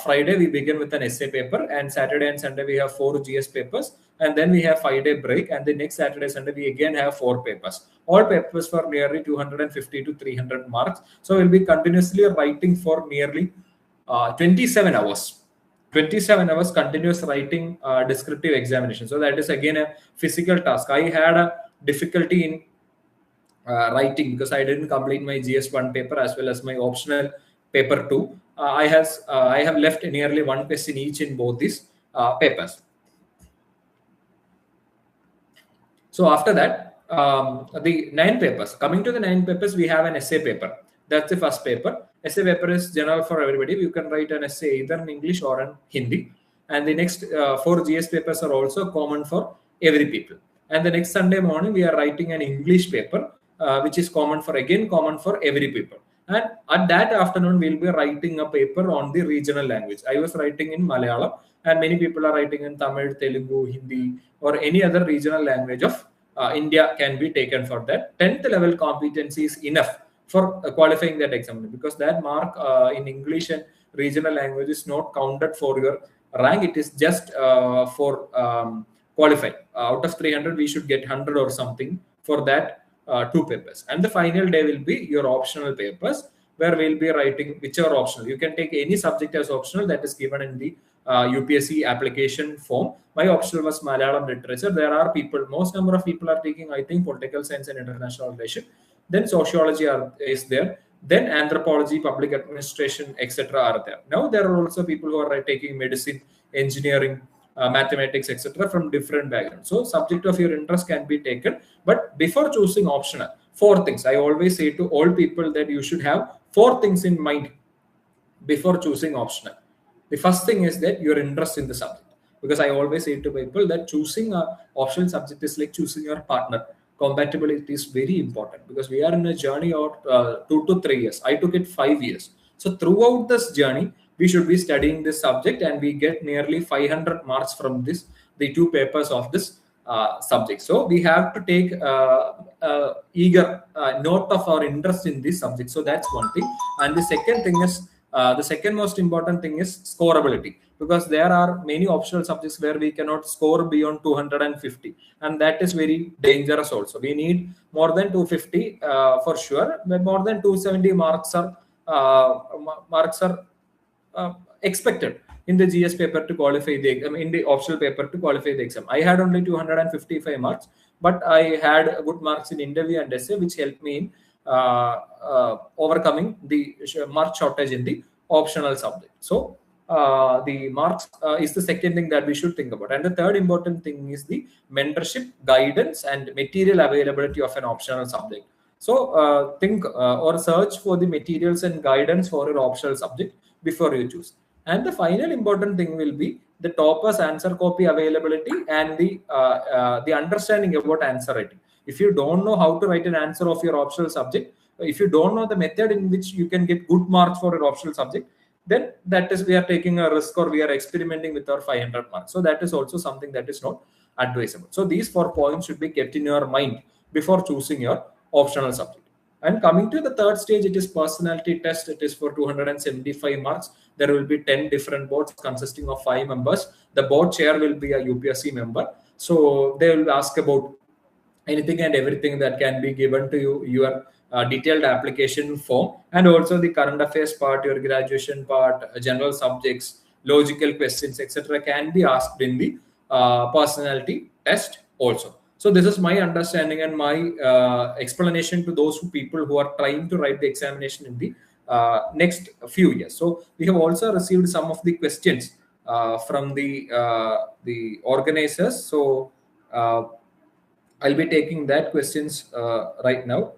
Friday we begin with an essay paper, and Saturday and Sunday we have 4 GS papers, and then we have 5-day break, and the next Saturday Sunday we again have 4 papers. All papers for nearly 250 to 300 marks. So we'll be continuously writing for nearly 27 hours. 27 hours continuous writing descriptive examination. So that is again a physical task. I had a difficulty in writing because I didn't complete my GS1 paper as well as my optional paper 2. I have left nearly 1 question each in both these papers. So after that, the 9 papers. Coming to the 9 papers, we have an essay paper. That's the first paper. Essay paper is general for everybody. You can write an essay either in English or in Hindi. And the next 4 GS papers are also common for every people. And the next Sunday morning, we are writing an English paper, which is common for every people. And at that afternoon, we'll be writing a paper on the regional language. I was writing in Malayalam, and many people are writing in Tamil, Telugu, Hindi, or any other regional language of India can be taken for that. 10th level competency is enough for qualifying that exam, because that mark in English and regional language is not counted for your rank. It is just for qualifying. Out of 300, we should get 100 or something for that 2 papers. And the final day will be your optional papers, where we'll be writing whichever optional. You can take any subject as optional that is given in the UPSC application form. My optional was Malayalam literature. There are people, most number of people are taking, I think, political science and international relations. Then sociology is there. Then anthropology, public administration, etc. are there. Now there are also people who are taking medicine, engineering, mathematics, etc. from different backgrounds. So subject of your interest can be taken. But before choosing optional, 4 things. I always say to all people that you should have 4 things in mind before choosing optional. The first thing is that your interest in the subject. Because I always say to people that choosing an optional subject is like choosing your partner. Compatibility is very important because we are in a journey of 2 to 3 years. I took it 5 years. So throughout this journey, we should be studying this subject, and we get nearly 500 marks from this, the 2 papers of this subject. So we have to take eager note of our interest in this subject. So that's one thing. And the second thing is, the second most important thing is scoreability, because there are many optional subjects where we cannot score beyond 250, and that is very dangerous also. We need more than 250 for sure, but more than 270 marks are expected in the GS paper to qualify the exam, in the optional paper to qualify the exam. I had only 255 marks, but I had good marks in interview and essay, which helped me in overcoming the mark shortage in the optional subject. So the marks is the second thing that we should think about. And the third important thing is the mentorship, guidance, and material availability of an optional subject. So think or search for the materials and guidance for your optional subject before you choose. And the final important thing will be the topper's answer copy availability and the understanding about answer writing. If you don't know how to write an answer of your optional subject, if you don't know the method in which you can get good marks for your optional subject, then that is we are taking a risk, or we are experimenting with our 500 marks. So that is also something that is not advisable. So these 4 points should be kept in your mind before choosing your optional subject. And coming to the third stage, it is personality test. It is for 275 marks. There will be 10 different boards consisting of 5 members. The board chair will be a UPSC member. So they will ask about anything and everything that can be given to you, your detailed application form, and also the current affairs part, your graduation part, general subjects, logical questions, etc. can be asked in the personality test also. So this is my understanding and my explanation to those people who are trying to write the examination in the next few years. So we have also received some of the questions from the organizers. So I'll be taking that questions right now.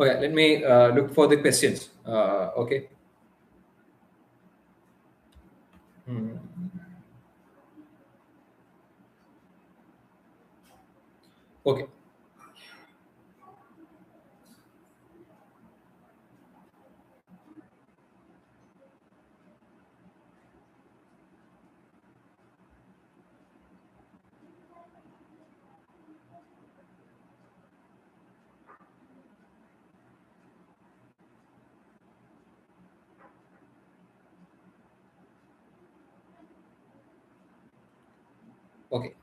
Okay, let me look for the questions. Okay. Hmm. Okay. Okay.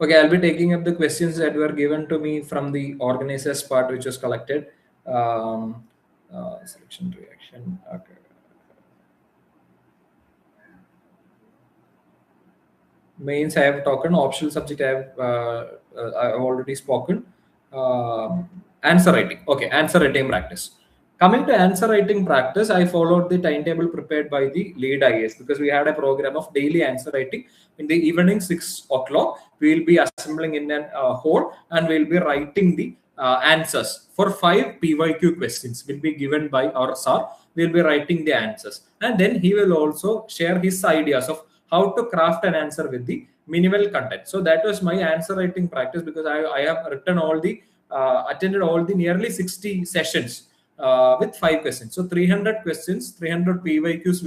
Okay, I'll be taking up the questions that were given to me from the organizers part, which was collected. Um, Selection reaction. Okay. Mains I have talked. Optional subject I have already spoken. Answer writing. Okay, answer writing practice. Coming to answer writing practice, I followed the timetable prepared by the lead IAS because we had a program of daily answer writing. In the evening 6 o'clock, we will be assembling in an hall and we'll be writing the answers for 5 PYQ questions will be given by our sir. We'll be writing the answers, and then he will also share his ideas of how to craft an answer with the minimal content. So that was my answer writing practice because I have written all the attended all the nearly 60 sessions with 5 questions. So 300 questions, 300 PYQs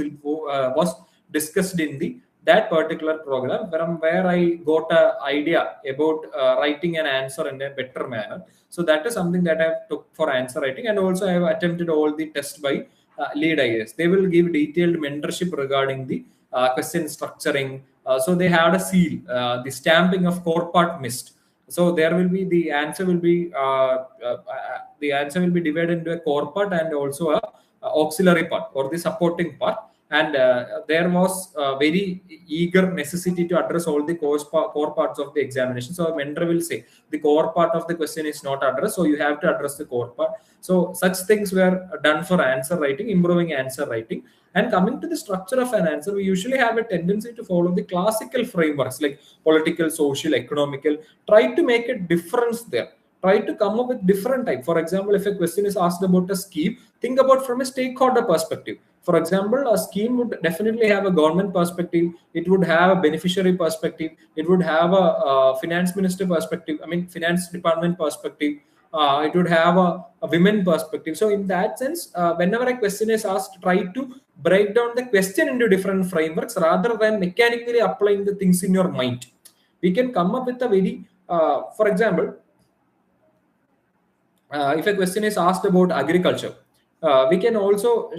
was discussed in the that particular program from where I got an idea about writing an answer in a better manner. So that is something that I have took for answer writing, and also I have attempted all the tests by lead IAS. They will give detailed mentorship regarding the question structuring. So they had a seal, the stamping of core part missed. So there will be the answer will be divided into a core part and also a auxiliary part or the supporting part. And there was a very eager necessity to address all the core parts of the examination. So a mentor will say the core part of the question is not addressed, so you have to address the core part. So such things were done for answer writing, improving answer writing. And coming to the structure of an answer, we usually have a tendency to follow the classical frameworks like political, social, economical. Try to make a difference there. Try to come up with different type. For example, if a question is asked about a scheme, think about from a stakeholder perspective. For example, a scheme would definitely have a government perspective. It would have a beneficiary perspective. It would have a finance minister perspective. I mean, finance department perspective. It would have a women perspective. So in that sense, whenever a question is asked, try to break down the question into different frameworks rather than mechanically applying the things in your mind. We can come up with a very, for example, if a question is asked about agriculture, we can also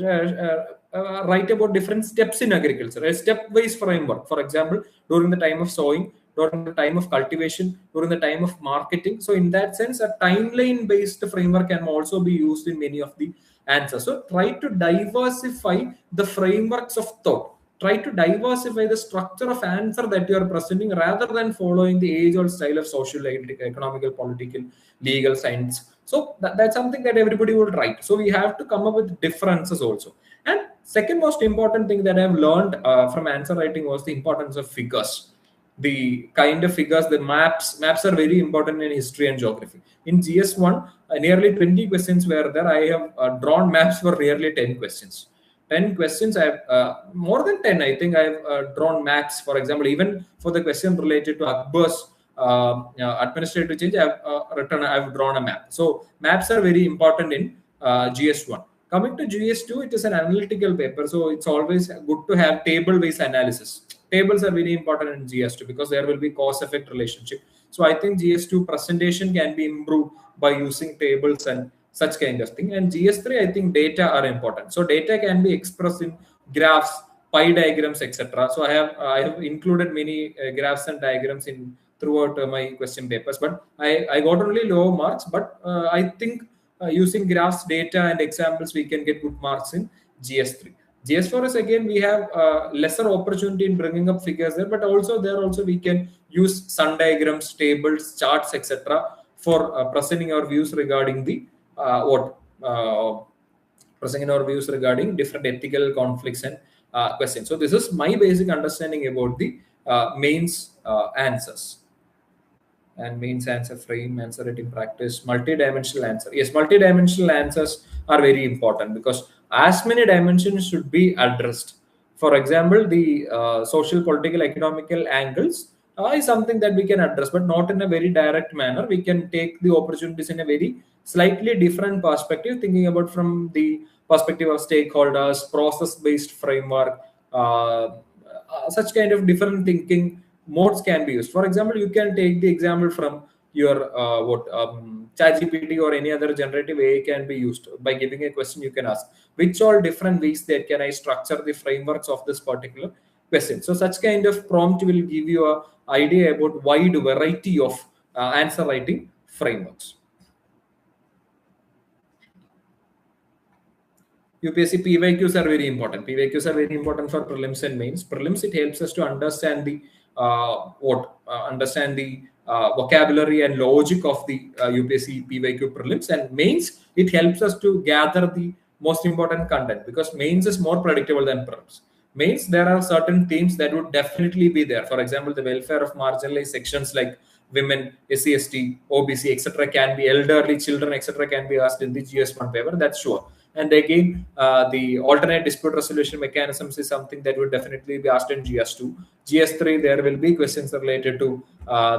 write about different steps in agriculture, a step-wise framework. For example, during the time of sowing, during the time of cultivation, during the time of marketing. So in that sense, a timeline-based framework can also be used in many of the answers. So try to diversify the frameworks of thought. Try to diversify the structure of answer that you are presenting rather than following the age-old style of social, economical, political, legal, science. So that's something that everybody will write. So we have to come up with differences also. And second most important thing that I've learned from answer writing was the importance of figures. The kind of figures, the maps are very important in history and geography. In GS1, nearly 20 questions were there. I have drawn maps for nearly 10 questions. 10 questions, I have more than 10, I think I have drawn maps. For example, even for the question related to Akbar's administrative change, I've drawn a map. So maps are very important in GS1. Coming to GS2, it is an analytical paper, so it's always good to have table-based analysis. Tables are very important in GS2 because there will be cause-effect relationship. So I think GS2 presentation can be improved by using tables and such kind of thing. And GS3, I think data are important. So data can be expressed in graphs, pie diagrams, etc. So I have included many graphs and diagrams in throughout my question papers, but I got only low marks. But I think using graphs, data, and examples, we can get good marks in GS3. GS4 is again we have lesser opportunity in bringing up figures there, but also there also we can use sun diagrams, tables, charts, etc. for presenting our views regarding the presenting our views regarding different ethical conflicts and questions. So this is my basic understanding about the mains answers. And means answer frame, answer writing practice, multi-dimensional answer. Yes, multi-dimensional answers are very important because as many dimensions should be addressed. For example, the social, political, economical angles is something that we can address, but not in a very direct manner. We can take the opportunities in a very slightly different perspective, thinking about from the perspective of stakeholders, process-based framework, such kind of different thinking modes can be used. For example, you can take the example from your ChatGPT or any other generative AI can be used by giving a question. You can ask which all different ways that can I structure the frameworks of this particular question. So such kind of prompt will give you a idea about wide variety of answer writing frameworks. UPSC PYQs are very important. PYQs are very important for prelims and mains. Prelims, it helps us to understand the vocabulary and logic of the UPSC PYQ prelims, and mains, it helps us to gather the most important content because mains is more predictable than prelims. Mains, there are certain themes that would definitely be there. For example, the welfare of marginalized sections like women, SC, ST, OBC, etc. can be elderly children, etc. can be asked in the GS1 paper. That's sure. And again, the alternate dispute resolution mechanisms is something that would definitely be asked in GS2. GS3, there will be questions related to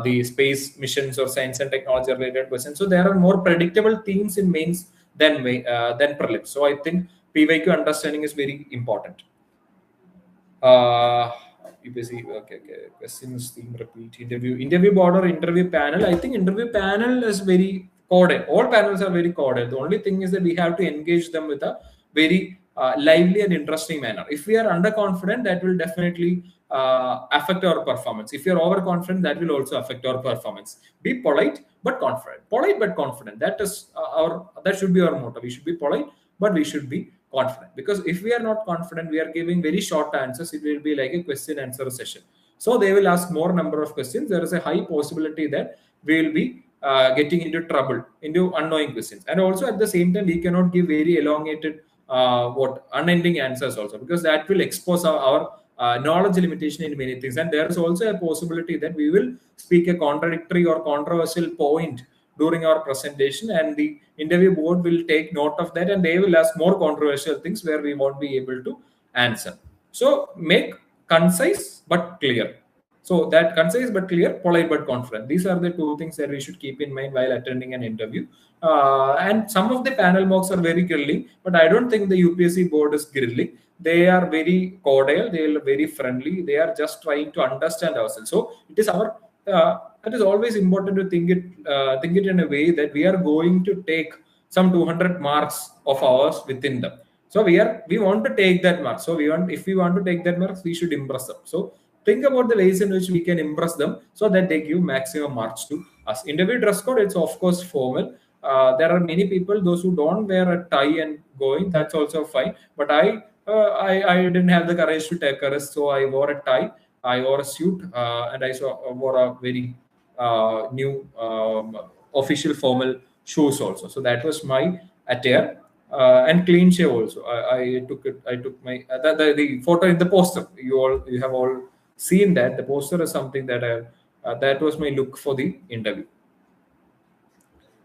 the space missions or science and technology related questions. So there are more predictable themes in mains than prelims. So I think PYQ understanding is very important. UPSC, okay. Questions, theme, repeat, interview board or interview panel. I think interview panel is very coded. All panels are very coded. The only thing is that we have to engage them with a very lively and interesting manner. If we are underconfident, that will definitely affect our performance. If you're overconfident, that will also affect our performance. Be polite but confident. Polite but confident. That is that should be our motto. We should be polite, but we should be confident, because if we are not confident, we are giving very short answers, it will be like a question answer session. So they will ask more number of questions. There is a high possibility that we will be getting into trouble, into unknowing questions. And also at the same time, we cannot give very elongated unending answers also, because that will expose our knowledge limitation in many things. And there is also a possibility that we will speak a contradictory or controversial point during our presentation, and the interview board will take note of that, and they will ask more controversial things where we won't be able to answer. So make concise but clear. So that concise but clear, polite but confident. These are the two things that we should keep in mind while attending an interview. And some of the panel mocks are very grilling, but I don't think the UPSC board is grilling. They are very cordial. They are very friendly. They are just trying to understand ourselves. So it is our it is always important to think it in a way that we are going to take some 200 marks of ours within them. So we want to take that mark. So if we want to take that marks, we should impress them. So think about the ways in which we can impress them so that they give maximum marks to us. Interview dress code, it's of course formal. There are many people, those who don't wear a tie and going, that's also fine. But I didn't have the courage to take a risk, so I wore a tie. I wore a suit, and I wore a very new official formal shoes also. So that was my attire, and clean shave also. I took my the photo in the poster. You have all seen that. The poster is something that that was my look for the interview.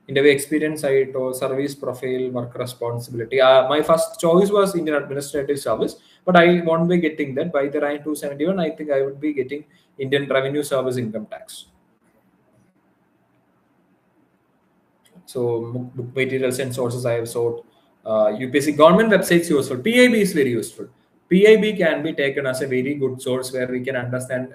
Interview experience, I told service profile, work responsibility. My first choice was Indian Administrative Service, but I won't be getting that. By the rank 271, I think I would be getting Indian Revenue Service Income Tax. So book materials and sources I have sought. UPSC government websites useful. PIB is very useful. PIB can be taken as a very good source where we can understand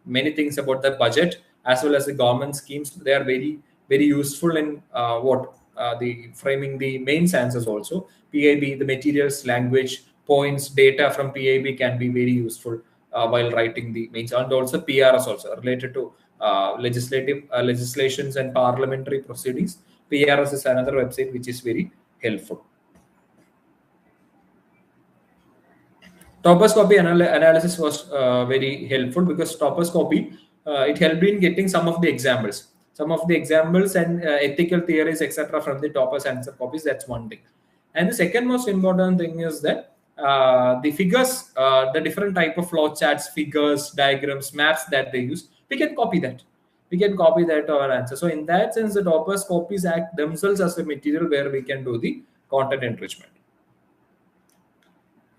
many things about the budget as well as the government schemes. They are very useful in the framing the main answers also. PIB, the materials, language, points, data from PIB can be very useful while writing the mains, and also PRS also related to legislations and parliamentary proceedings. PRS is another website which is very helpful. Toposcopy analysis was very helpful because toposcopy it helped in getting some of the examples. some of the examples and ethical theories, etc., from the toppers answer copies. That's one thing. And the second most important thing is that the figures, the different type of flow charts, figures, diagrams, maps that they use, we can copy that. We can copy that to our answer. So in that sense, the toppers copies act themselves as a material where we can do the content enrichment.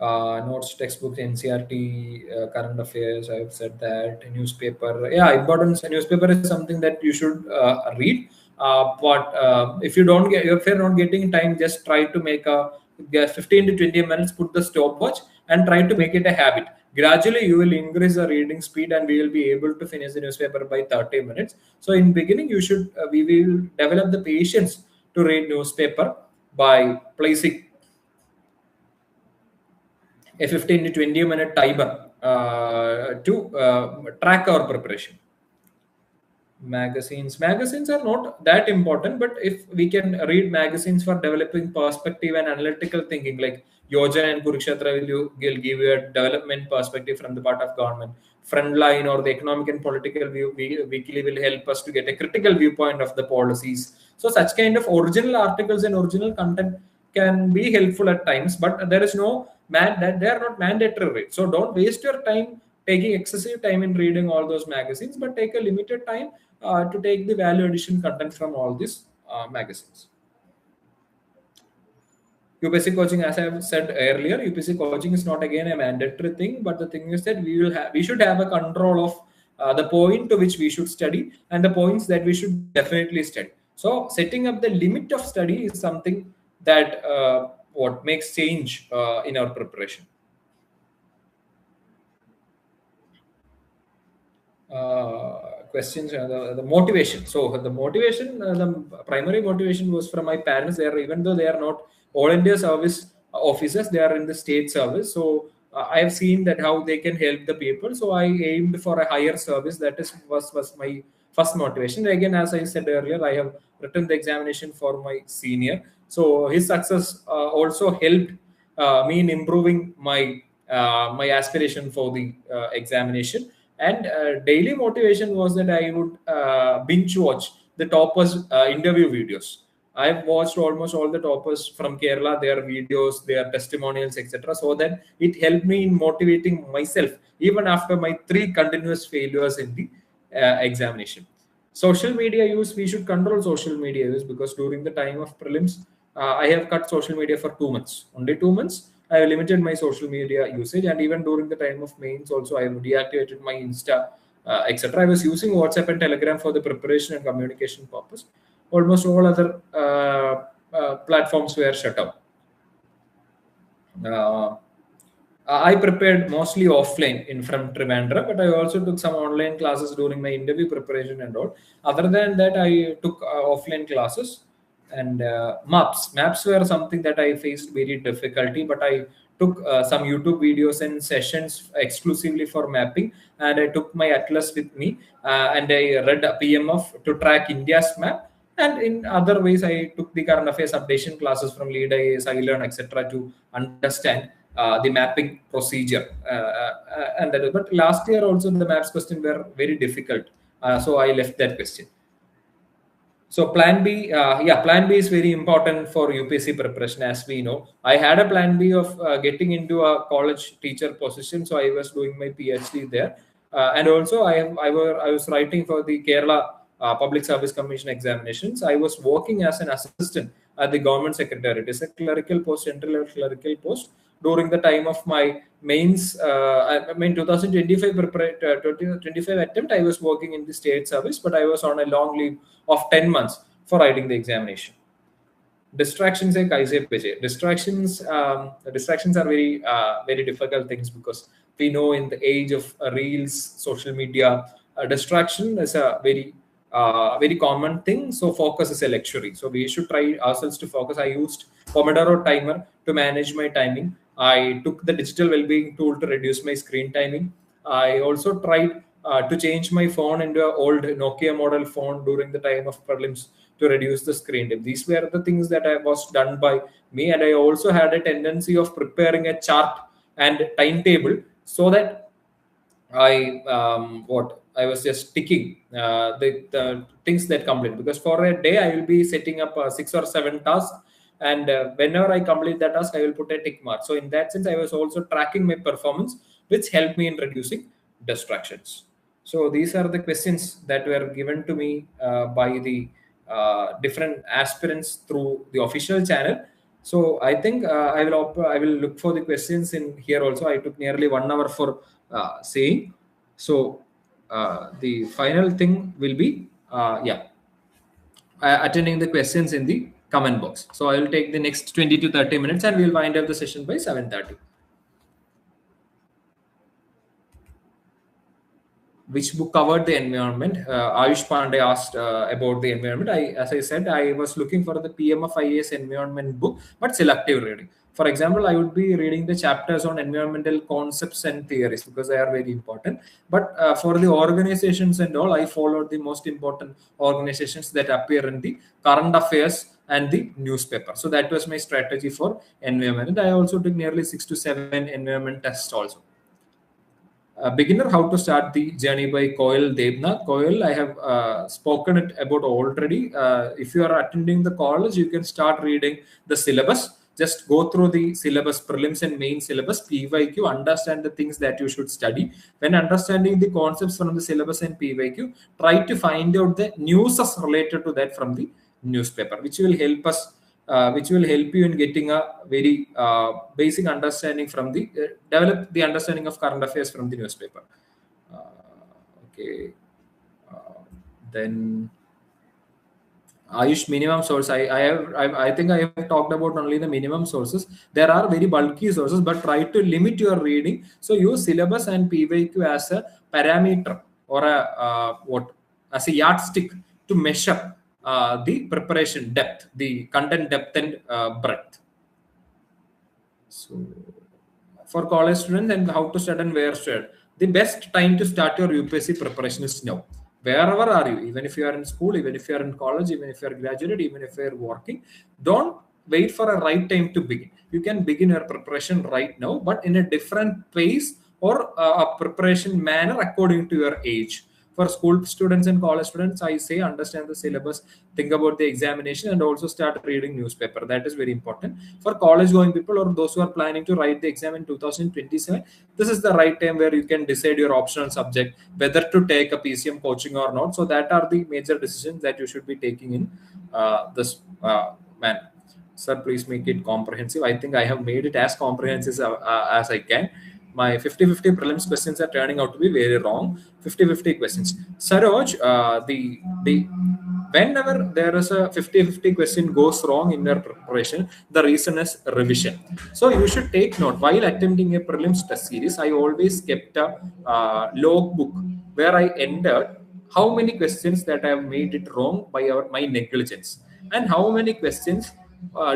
Notes, textbooks, NCRT, current affairs. I've said that. Newspaper, yeah, importance. Newspaper is something that you should read. But if you're not getting time, just try to make a 15 to 20 minutes. Put the stopwatch and try to make it a habit. Gradually, you will increase the reading speed, and we will be able to finish the newspaper by 30 minutes. So, in beginning, you should we will develop the patience to read newspaper by placing a 15 to 20-minute timer to track our preparation. Magazines are not that important, but if we can read magazines for developing perspective and analytical thinking, like Yojana and Kurukshetra will give you a development perspective from the part of government. Frontline or the economic and political view weekly will help us to get a critical viewpoint of the policies. So such kind of original articles and original content can be helpful at times, but there is no that they are not mandatory. So don't waste your time taking excessive time in reading all those magazines, but take a limited time to take the value addition content from all these magazines. UPSC coaching, as I have said earlier, UPSC coaching is not again a mandatory thing, but the thing is that we should have a control of the point to which we should study and the points that we should definitely study. So setting up the limit of study is something that what makes change in our preparation. Questions, the motivation. So the motivation, the primary motivation was from my parents. Even though they are not all India service officers, they are in the state service. So I have seen that how they can help the people. So I aimed for a higher service. That was my first motivation. Again, as I said earlier, I have written the examination for my senior. So his success also helped me in improving my my aspiration for the examination. And daily motivation was that I would binge watch the toppers interview videos. I've watched almost all the toppers from Kerala, their videos, their testimonials, etc. So that it helped me in motivating myself even after my 3 continuous failures in the examination. Social media use, we should control social media use, because during the time of prelims, I have cut social media for 2 months. Only 2 months. I have limited my social media usage, and even during the time of mains also I have deactivated my Insta, etc. I was using WhatsApp and Telegram for the preparation and communication purpose. Almost all other platforms were shut down. I prepared mostly offline in from Trivandrum, but I also took some online classes during my interview preparation and all. Other than that, I took offline classes. And maps were something that I faced very difficulty, but I took some YouTube videos and sessions exclusively for mapping, and I took my atlas with me, and I read a PMF to track India's map. And in other ways, I took the current affairs updation classes from Lead IAS, iLearn, etc. to understand the mapping procedure. And that, but last year also the maps question were very difficult, so I left that question. So plan B, plan B is very important for UPSC preparation, as we know. I had a plan B of getting into a college teacher position, so I was doing my PhD there, and also I was writing for the Kerala Public Service Commission examinations. I was working as an assistant at the government secretariat. It is a clerical post, central clerical post. During the time of my mains, I mean 2025 2025 attempt, I was working in the state service, but I was on a long leave of 10 months for writing the examination. Distractions and distractions are very difficult things, because we know in the age of reels, social media, distraction is a very common thing. So focus is a luxury. So we should try ourselves to focus. I used Pomodoro timer to manage my timing. I took the digital well-being tool to reduce my screen timing. I also tried to change my phone into an old Nokia model phone during the time of prelims to reduce the screen time. These were the things that I was done by me, and I also had a tendency of preparing a chart and timetable, so that I I was just ticking the things that complete, because for a day I will be setting up 6 or 7 tasks, and whenever I complete that task, I will put a tick mark. So in that sense, I was also tracking my performance, which helped me in reducing distractions. So these are the questions that were given to me by the different aspirants through the official channel. So I think I will look for the questions in here also. I took nearly 1 hour for saying. So the final thing will be attending the questions in the comment box. So I will take the next 20 to 30 minutes, and we will wind up the session by 7:30. Which book covered the environment? Ayush Pandey asked about the environment. As I said, I was looking for the PMFIA's environment book, but selective reading. For example, I would be reading the chapters on environmental concepts and theories because they are very important. But for the organizations and all, I followed the most important organizations that appear in the current affairs and the newspaper. So that was my strategy for environment. And I also took nearly 6 to 7 environment tests also. Beginner, How to Start the Journey by Koil Devnath. Koil, I have spoken it about already. If you are attending the college, you can start reading the syllabus. Just go through the syllabus, prelims and main syllabus, PYQ, understand the things that you should study. When understanding the concepts from the syllabus and PYQ, try to find out the news related to that from the newspaper, which will help us which will help you in getting a very basic understanding from the develop the understanding of current affairs from the newspaper. Okay, then Ayush, minimum source. I think I have talked about only the minimum sources. There are very bulky sources, but try to limit your reading. So use syllabus and PYQ as a parameter or as a yardstick to measure the preparation depth, the content depth and breadth. So for college students, and how to start and where to start, the best time to start your UPSC preparation is now. Wherever are you, even if you are in school, even if you are in college, even if you are graduated, even if you are working, don't wait for a right time to begin. You can begin your preparation right now, but in a different pace or a preparation manner according to your age. For school students and college students, I say understand the syllabus, think about the examination, and also start reading newspaper. That is very important. For college going people or those who are planning to write the exam in 2027, this is the right time where you can decide your optional subject, whether to take a PCM coaching or not. So that are the major decisions that you should be taking in this manner. Sir, please make it comprehensive. I think I have made it as comprehensive as I can. My 50-50 prelims questions are turning out to be very wrong. 50-50 questions. Saroj, whenever there is a 50-50 question goes wrong in your preparation, the reason is revision. So you should take note. While attempting a prelims test series, I always kept a log book where I entered how many questions that I have made it wrong by my negligence, and how many questions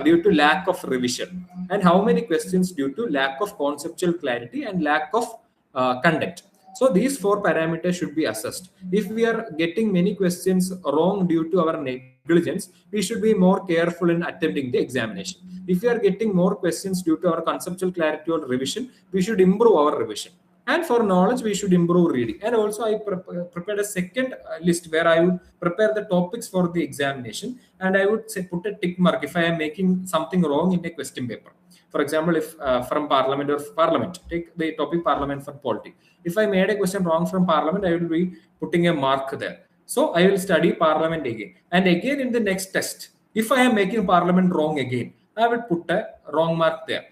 due to lack of revision, and how many questions due to lack of conceptual clarity and lack of content. So these 4 parameters should be assessed. If we are getting many questions wrong due to our negligence, we should be more careful in attempting the examination. If we are getting more questions due to our conceptual clarity or revision, we should improve our revision. And for knowledge, we should improve reading. And also, I prepared a second list where I would prepare the topics for the examination, and I would say put a tick mark if I am making something wrong in a question paper. For example, if from parliament, take the topic parliament for polity. If I made a question wrong from parliament, I will be putting a mark there. So I will study parliament again, and again in the next test, if I am making parliament wrong again, I will put a wrong mark there.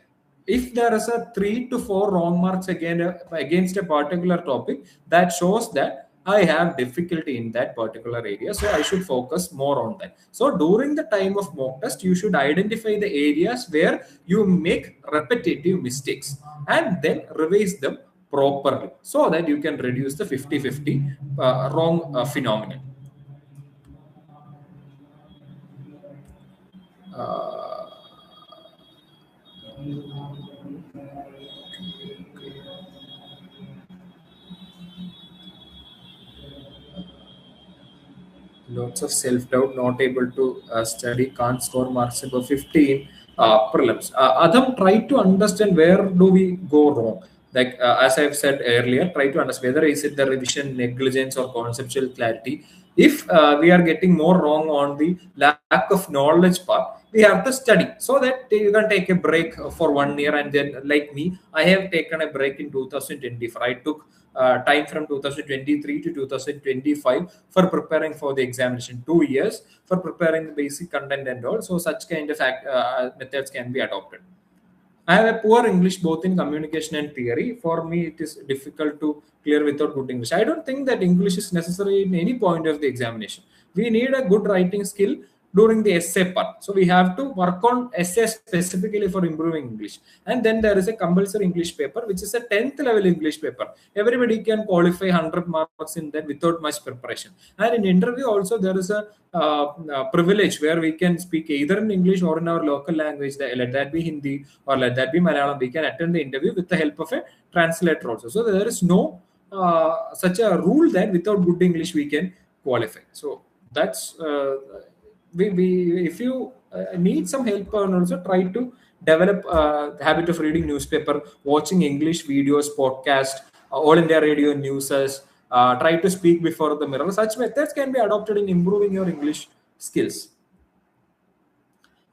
If there is a 3 to 4 wrong marks against a particular topic, that shows that I have difficulty in that particular area. So I should focus more on that. So during the time of mock test, you should identify the areas where you make repetitive mistakes and then revise them properly so that you can reduce the 50-50 wrong phenomenon. Lots of self-doubt, not able to study, can't score marks above 15 prelims. Adam, try to understand where do we go wrong. Like as I've said earlier, try to understand whether is it the revision negligence or conceptual clarity. If we are getting more wrong on the lack of knowledge part, we have to study so that you can take a break for 1 year. And then, like me, I have taken a break in 2024. I took time from 2023 to 2025 for preparing for the examination. 2 years for preparing the basic content and all. So such kind of methods can be adopted. I have a poor English both in communication and theory. For me, it is difficult to clear without good English. I don't think that English is necessary in any point of the examination. We need a good writing skill during the essay part. So we have to work on essay specifically for improving English. And then there is a compulsory English paper, which is a 10th level English paper. Everybody can qualify 100 marks in that without much preparation. And in interview also, there is a privilege where we can speak either in English or in our local language, let that be Hindi or let that be Malayalam. We can attend the interview with the help of a translator also. So there is no such a rule that without good English we can qualify. So that's if you need some help, and also try to develop the habit of reading newspaper, watching English videos, podcast, all India radio news. Try to speak before the mirror. Such methods can be adopted in improving your English skills.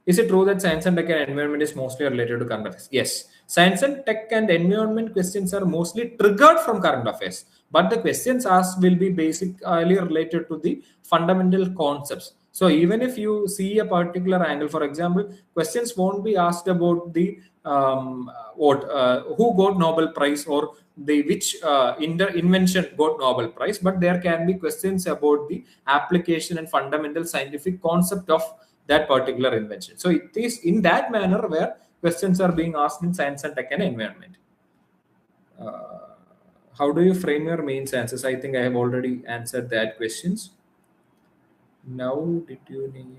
Is it true that science and tech and environment is mostly related to current affairs? Yes. Science and tech and environment questions are mostly triggered from current affairs, but the questions asked will be basically related to the fundamental concepts. So even if you see a particular angle, for example, questions won't be asked about the who got Nobel Prize or the which invention got Nobel Prize, but there can be questions about the application and fundamental scientific concept of that particular invention. So it is in that manner where questions are being asked in science and tech and environment. How do you frame your main answers? I think I have already answered that questions. Now, did you name?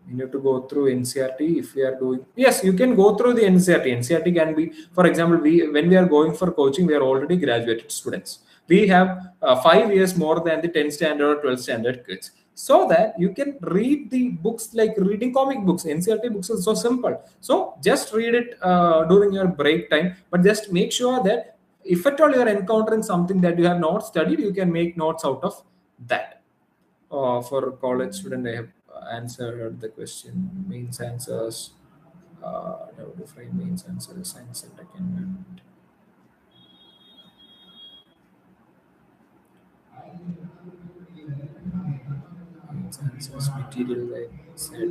You need to go through NCRT if we are doing. Yes, you can go through the NCRT. NCRT can be, for example, when we are going for coaching, we are already graduated students. We have 5 years more than the 10th standard or 12th standard kids. So that you can read the books like reading comic books. NCRT books is so simple. So just read it during your break time, but just make sure that if at all you are encountering something that you have not studied, you can make notes out of that. For college student, I have answered the question. Mains answers. How to frame mains answers, science and tech environment. Answers material, like said,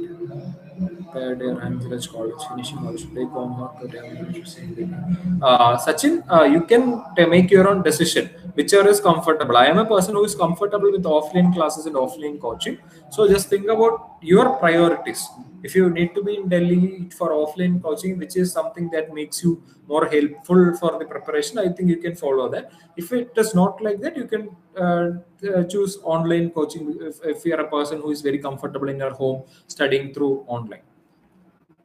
third year Angelus College, finishing college, take homework. Sachin, you can make your own decision, whichever is comfortable. I am a person who is comfortable with offline classes and offline coaching. So just think about your priorities. If you need to be in Delhi for offline coaching, which is something that makes you more helpful for the preparation, I think you can follow that. If it is not like that, you can choose online coaching if you are a person who is very comfortable in your home studying through online.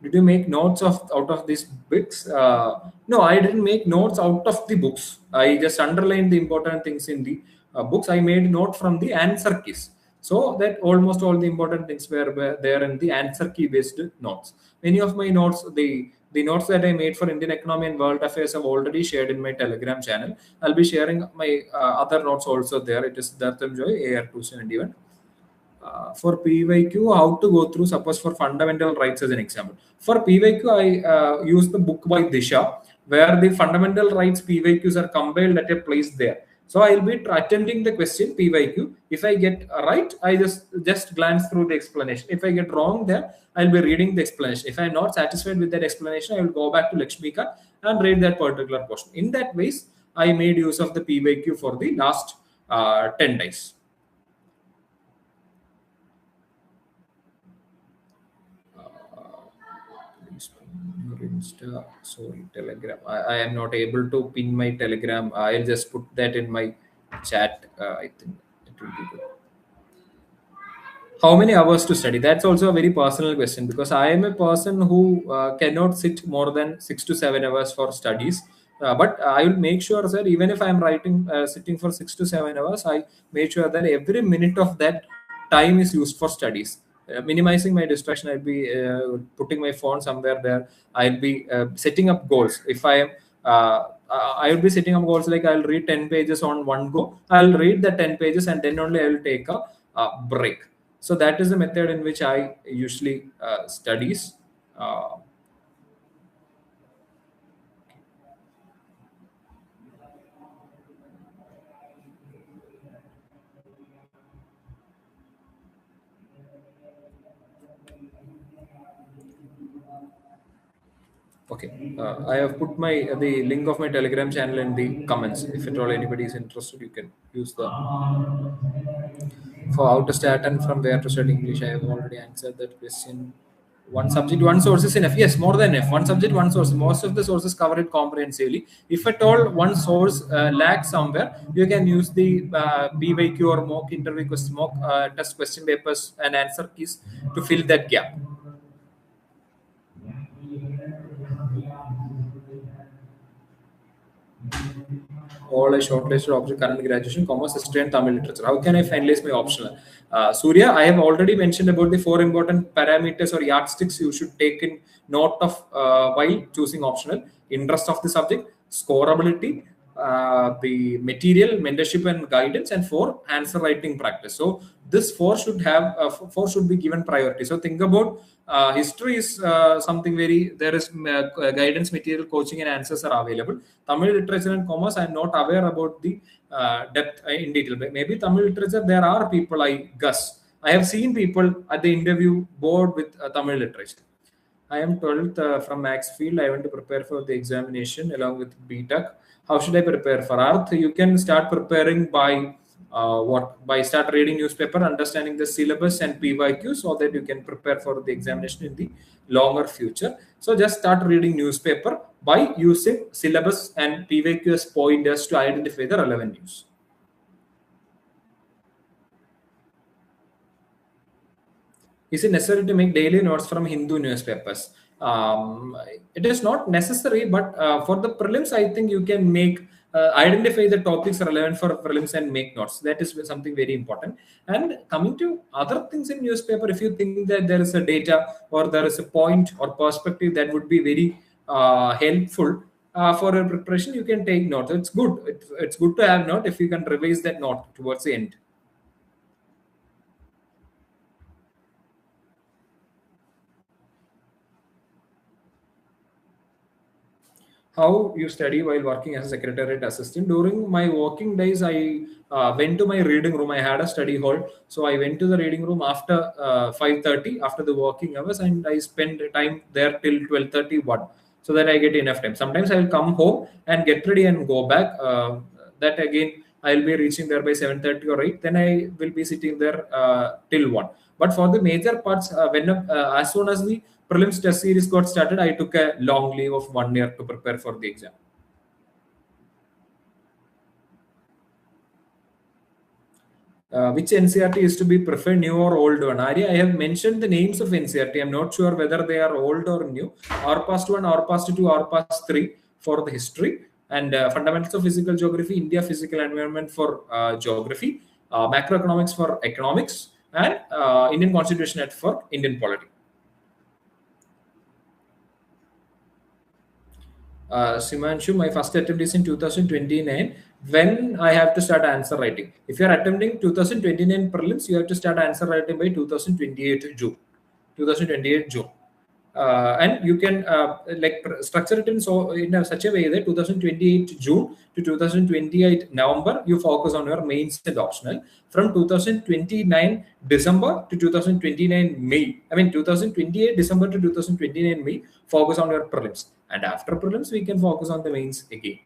Did you make notes out of these books? No, I didn't make notes out of the books. I just underlined the important things in the books. I made note from the answer keys. So that almost all the important things were there in the answer key based notes. Many of my notes, the notes that I made for Indian economy and world affairs, I've already shared in my Telegram channel. I'll be sharing my other notes also there. It is Sidharth Joy, AR 271. For PYQ, how to go through, suppose for fundamental rights as an example. For PYQ, I use the book by Disha, where the fundamental rights PYQs are compiled at a place there. So I'll be attempting the question PYQ. If I get right, I just glance through the explanation. If I get wrong there, I'll be reading the explanation. If I'm not satisfied with that explanation, I will go back to Lakshmika and read that particular question. In that ways, I made use of the PYQ for the last 10 days. Insta, sorry, Telegram. I am not able to pin my Telegram. I'll just put that in my chat. I think it will be good. How many hours to study? That's also a very personal question, because I am a person who cannot sit more than 6 to 7 hours for studies. But I will make sure that even if I am sitting for 6 to 7 hours, I make sure that every minute of that time is used for studies. Minimizing my distraction, I'll be putting my phone somewhere there. I'll be setting up goals. If I am I will be setting up goals like I'll read 10 pages on one go. I'll read the 10 pages and then only I will take a break. So that is the method in which I usually studies. Uh, Okay, I have put the link of my Telegram channel in the comments. If at all anybody is interested, you can use the for how to start and from where to study English. I have already answered that question. One subject, one source is enough. Yes, more than enough. One subject, one source. Most of the sources cover it comprehensively. If at all one source lacks somewhere, you can use the BYQ or mock interview question, mock test question papers and answer keys to fill that gap. All I shortlisted object current graduation, commerce, history, and Tamil literature. How can I finalize my optional? Surya, I have already mentioned about the four important parameters or yardsticks you should take in note of while choosing optional: interest of the subject, scoreability, the material, mentorship and guidance, and four, answer writing practice. So this four should be given priority. So think about history is something very there is guidance, material, coaching, and answers are available. Tamil literature and commerce, I am not aware about the depth in detail. But maybe Tamil literature, there are people I guess. I have seen people at the interview board with Tamil literature. I am 12th from Max Field. I want to prepare for the examination along with BTech. How should I prepare for Arth? You can start preparing by by start reading newspaper, understanding the syllabus and PYQ, so that you can prepare for the examination in the longer future. So just start reading newspaper by using syllabus and PYQ as pointers to identify the relevant news. Is it necessary to make daily notes from Hindu newspapers? It is not necessary, but for the prelims, I think you can make identify the topics relevant for prelims and make notes. That is something very important. And coming to other things in newspaper, if you think that there is a data or there is a point or perspective that would be very helpful for a preparation, you can take notes. It's good. It's good to have note if you can revise that note towards the end. How you study while working as a secretariat assistant? During my working days, I went to my reading room. I had a study hall, so I went to the reading room after 5:30 after the working hours, and I spend time there till 12:31, so that I get enough time. Sometimes I will come home and get ready and go back. That again, I'll be reaching there by 7:30 or 8. Then I will be sitting there till 1. But for the major parts, as soon as the prelims test series got started, I took a long leave of 1 year to prepare for the exam. Which NCRT is to be preferred, new or old one? Arya, I have mentioned the names of NCRT. I'm not sure whether they are old or new. R past 1, R past 2, R past 3 for the history, and fundamentals of physical geography, India physical environment for geography, macroeconomics for economics, and Indian Constitution Act for Indian polity. Simanshu, my first attempt is in 2029 when I have to start answer writing. If you are attempting 2029 prelims, you have to start answer writing by 2028 June. 2028 June. And you can structure it in such a way that 2028 June to 2028 November, you focus on your mains and optional. From 2029 December to 2029 May, 2028 December to 2029 May, focus on your prelims. And after prelims, we can focus on the mains again.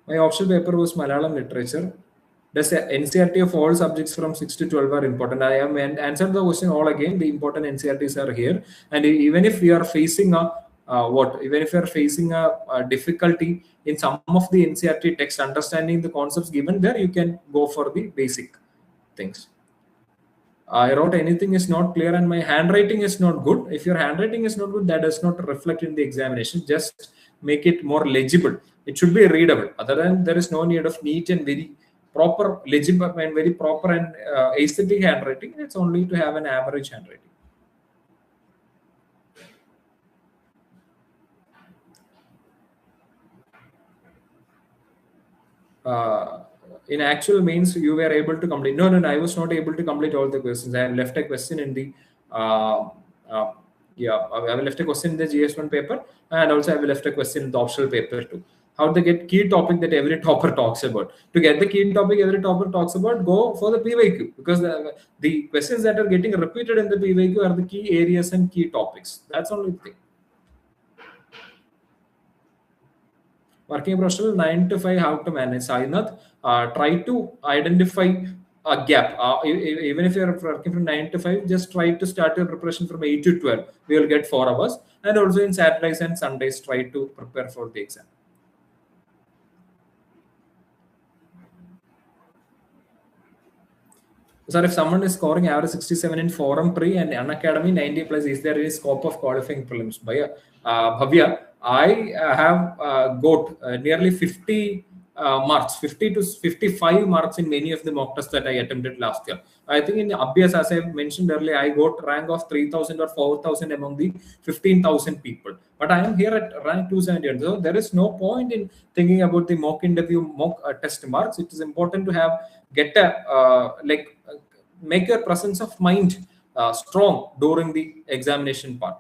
My optional paper was Malayalam literature. Does NCRT of all subjects from 6 to 12 are important? I am answered the question all again. The important NCRTs are here. And even if we are facing even if you are facing a difficulty in some of the NCRT text, understanding the concepts given there, you can go for the basic things. I wrote anything is not clear and my handwriting is not good. If your handwriting is not good, that does not reflect in the examination. Just make it more legible. It should be readable. Other than, there is no need of neat and very proper, legible and very proper and aesthetic handwriting. It's only to have an average handwriting. uh, in actual means you were able to complete. No, I was not able to complete all the questions. I left a question in the uh, uh, yeah, I have left a question in the GS1 paper, and also I have left a question in the optional paper too. How to get key topic that every topper talks about. To get the key topic every topper talks about, go for the PYQ, because the questions that are getting repeated in the PYQ are the key areas and key topics. That's only the thing. Working professional 9 to 5, how to manage. Sainath, try to identify a gap. Even if you're working from 9 to 5, just try to start your preparation from 8 to 12. We will get 4 hours. And also in Saturdays and Sundays, try to prepare for the exam. Sir, if someone is scoring average 67 in forum pre and unacademy 90 plus, is there any scope of qualifying prelims? Bhavya, I have got nearly 50 marks, 50 to 55 marks in many of the mock tests that I attempted last year. I think in Abhyas, as I mentioned earlier, I got rank of 3,000 or 4,000 among the 15,000 people. But I am here at rank 270. So there is no point in thinking about the mock interview, mock test marks. It is important to have get a make your presence of mind strong during the examination part.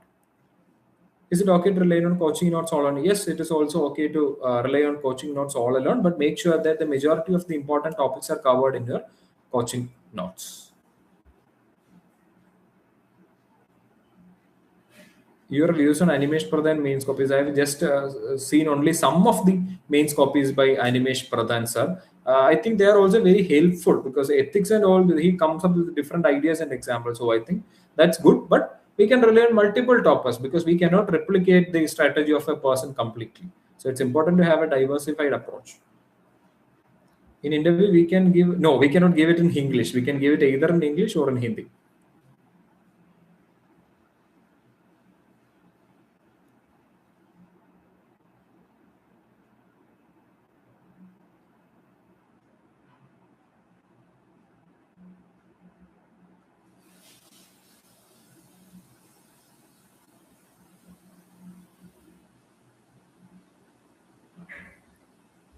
Is it okay to rely on coaching notes all alone? Yes, it is also okay to rely on coaching notes all alone, but make sure that the majority of the important topics are covered in your coaching notes. Your views on Animesh Pradhan mains copies. I have just seen only some of the mains copies by Animesh Pradhan sir. I think they are also very helpful because ethics and all, he comes up with different ideas and examples. So I think that's good. But we can rely on multiple topics because we cannot replicate the strategy of a person completely. So it's important to have a diversified approach. In interview, we can give, no, we cannot give it in English. We can give it either in English or in Hindi.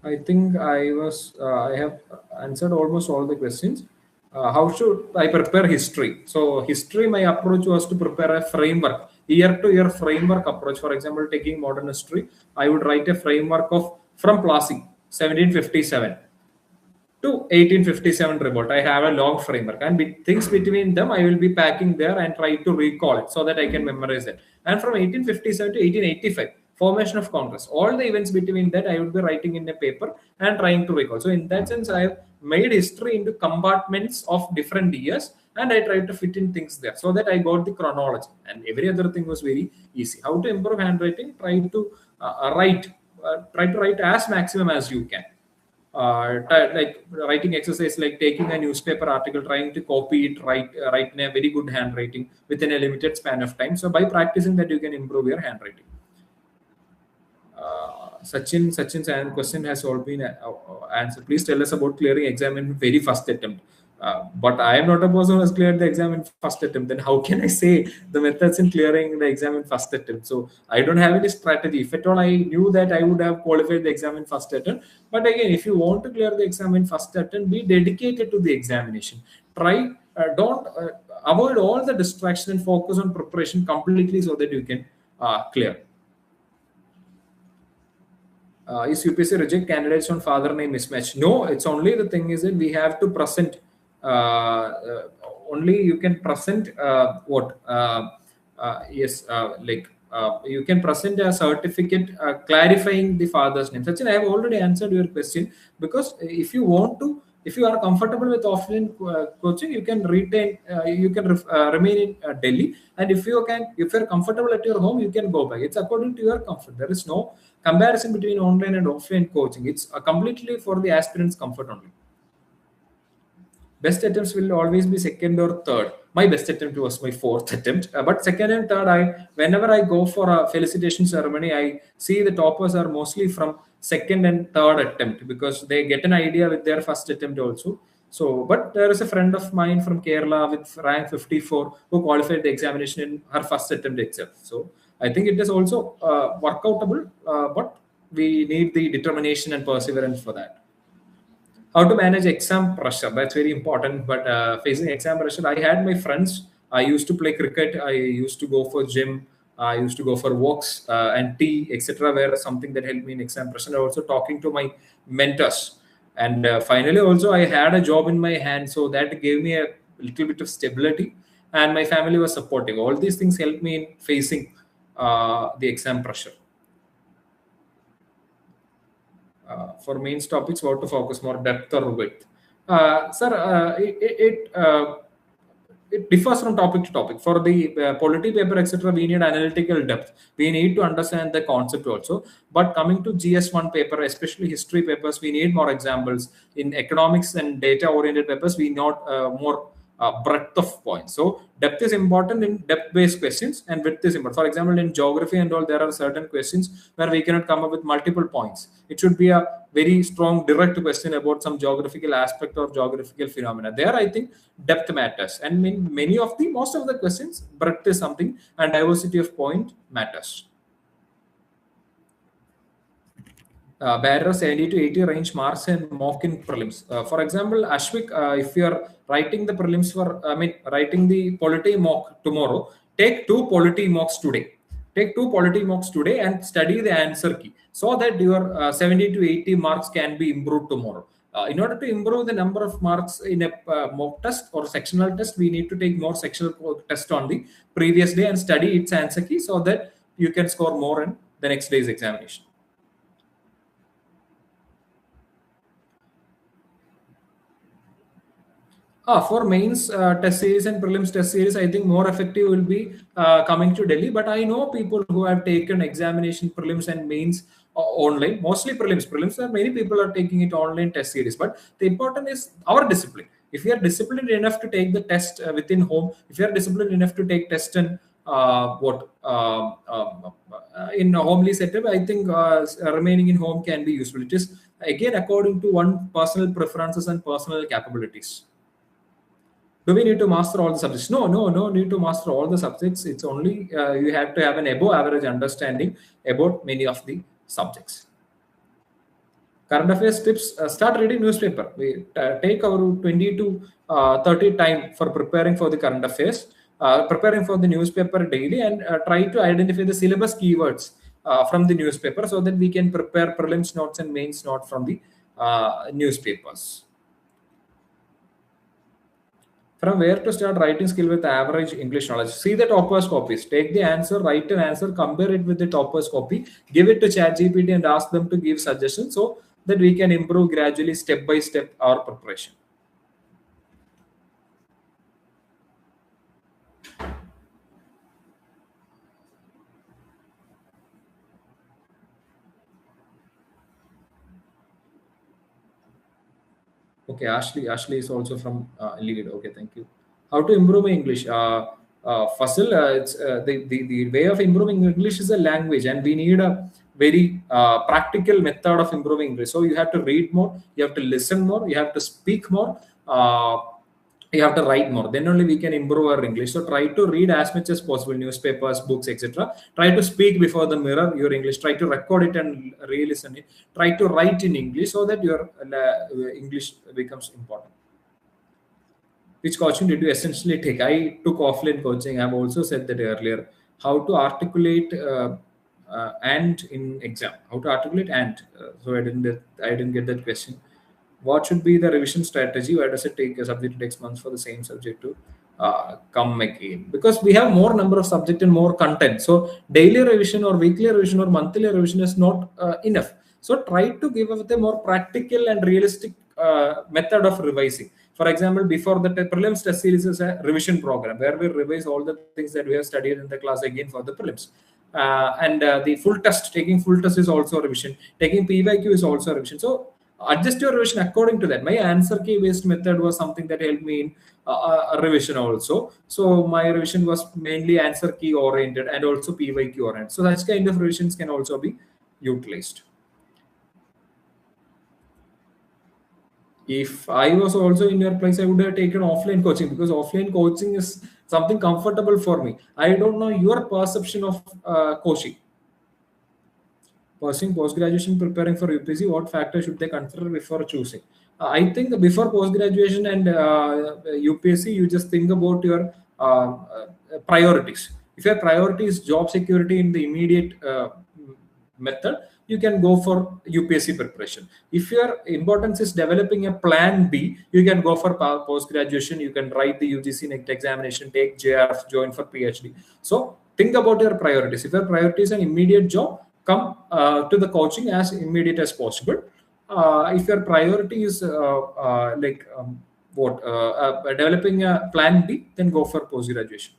I think I have answered almost all the questions. How should I prepare history? So history, my approach was to prepare a framework, year to year framework approach. For example, taking modern history, I would write a framework of from Plassey, 1757 to 1857 revolt. I have a long framework, and things between them I will be packing there and try to recall it so that I can memorize it. And from 1857 to 1885, formation of Congress, all the events between that I will be writing in a paper and trying to recall. So in that sense, I have made history into compartments of different years, and I tried to fit in things there so that I got the chronology. And every other thing was very easy. How to improve handwriting? Try to write as maximum as you can. Like writing exercise, like taking a newspaper article, trying to copy it, write in a very good handwriting within a limited span of time. So by practicing that, you can improve your handwriting. Sachin's question has all been answered. Please tell us about clearing exam in very first attempt. But I am not a person who has cleared the exam in first attempt. Then how can I say the methods in clearing the exam in first attempt? So I don't have any strategy. If at all I knew that, I would have qualified the exam in first attempt. But again, if you want to clear the exam in first attempt, be dedicated to the examination. Don't avoid all the distraction and focus on preparation completely so that you can clear. Is UPSC reject candidates on father name mismatch? No, it's only the thing is that we have to present. Only you can present what? Yes, you can present a certificate clarifying the father's name. Sachin, I have already answered your question, because if you want to, if you are comfortable with offline coaching, you can remain in Delhi, and if you're comfortable at your home, you can go back. It's according to your comfort. There is no comparison between online and offline coaching. It's completely for the aspirant's comfort only. Best attempts will always be second or third. My best attempt was my fourth attempt, but second and third, whenever I go for a felicitation ceremony, I see the toppers are mostly from second and third attempt because they get an idea with their first attempt also. So, but there is a friend of mine from Kerala with rank 54 who qualified the examination in her first attempt itself. So, I think it is also workoutable, but we need the determination and perseverance for that. How to manage exam pressure, that's very important. But facing exam pressure, I had my friends. I used to play cricket, I used to go for gym, I used to go for walks, and tea, etc., were something that helped me in exam pressure. And also talking to my mentors, and finally also I had a job in my hand, so that gave me a little bit of stability, and my family was supportive. All these things helped me in facing the exam pressure. For mains topics, what to focus more, depth or width? Sir, it differs from topic to topic. For the polity paper, etc., we need analytical depth. We need to understand the concept also. But coming to GS1 paper, especially history papers, we need more examples. In economics and data-oriented papers, we need more breadth of points. So depth is important in depth-based questions, and width is important. For example, in geography and all, there are certain questions where we cannot come up with multiple points. It should be a very strong, direct question about some geographical aspect or geographical phenomena. There, I think depth matters, and in many of the most of the questions, breadth is something, and diversity of point matters. Barrier 70 to 80 range marks and mock in prelims. For example, Ashwik, if you are writing the prelims for, writing the polity mock tomorrow, take two polity mocks today. Take two polity mocks today and study the answer key so that your 70 to 80 marks can be improved tomorrow. In order to improve the number of marks in a mock test or sectional test, we need to take more sectional test on the previous day and study its answer key so that you can score more in the next day's examination. For mains test series and prelims test series, I think more effective will be coming to Delhi. But I know people who have taken examination prelims and mains online, mostly prelims. Prelims, many people are taking it online test series. But the important is our discipline. If you are disciplined enough to take the test within home, if you are disciplined enough to take test in in a homely setup, I think remaining in home can be useful. It is again according to one personal preferences and personal capabilities. Do we need to master all the subjects? No need to master all the subjects. It's only you have to have an above average understanding about many of the subjects. Current affairs tips, start reading newspaper. We take our 20 to 30 time for preparing for the current affairs, preparing for the newspaper daily, and try to identify the syllabus keywords from the newspaper so that we can prepare prelims notes and mains notes from the newspapers. From where to start writing skill with average English knowledge? See the topper's copies. Take the answer, write an answer, compare it with the topper's copy, give it to ChatGPT and ask them to give suggestions so that we can improve gradually, step by step, our preparation. Okay, Ashley is also from Lead. Okay, thank you. How to improve my English? Fasil, the way of improving English is a language, and we need a very practical method of improving English. So you have to read more, you have to listen more, you have to speak more. You have to write more, then only we can improve our English. So try to read as much as possible, newspapers, books, etc. Try to speak before the mirror your English, try to record it and re-listen it, try to write in English so that your English becomes important. Which coaching did you essentially take? I took offline coaching. I've also said that earlier. How to articulate and in exam, how to articulate and so I didn't get that question. What should be the revision strategy? Why does it take a subject takes months for the same subject to come again? Because we have more number of subject and more content. So daily revision or weekly revision or monthly revision is not enough. So try to give us a more practical and realistic method of revising. For example, before the prelims test series is a revision program where we revise all the things that we have studied in the class again for the prelims. And the full test, taking full test is also revision. Taking PYQ is also revision. So adjust your revision according to that. My answer key based method was something that helped me in a revision also. So my revision was mainly answer key oriented and also PYQ oriented. So such kind of revisions can also be utilized. If I was also in your place, I would have taken offline coaching, because offline coaching is something comfortable for me. I don't know your perception of coaching. Pursuing post-graduation, preparing for UPSC, what factors should they consider before choosing? I think before post-graduation and UPSC, you just think about your priorities. If your priority is job security in the immediate method, you can go for UPSC preparation. If your importance is developing a plan B, you can go for post-graduation. You can write the UGC NET examination, take JRF, join for PhD. So think about your priorities. If your priority is an immediate job, come to the coaching as immediate as possible. If your priority is developing a plan B, then go for post-graduation.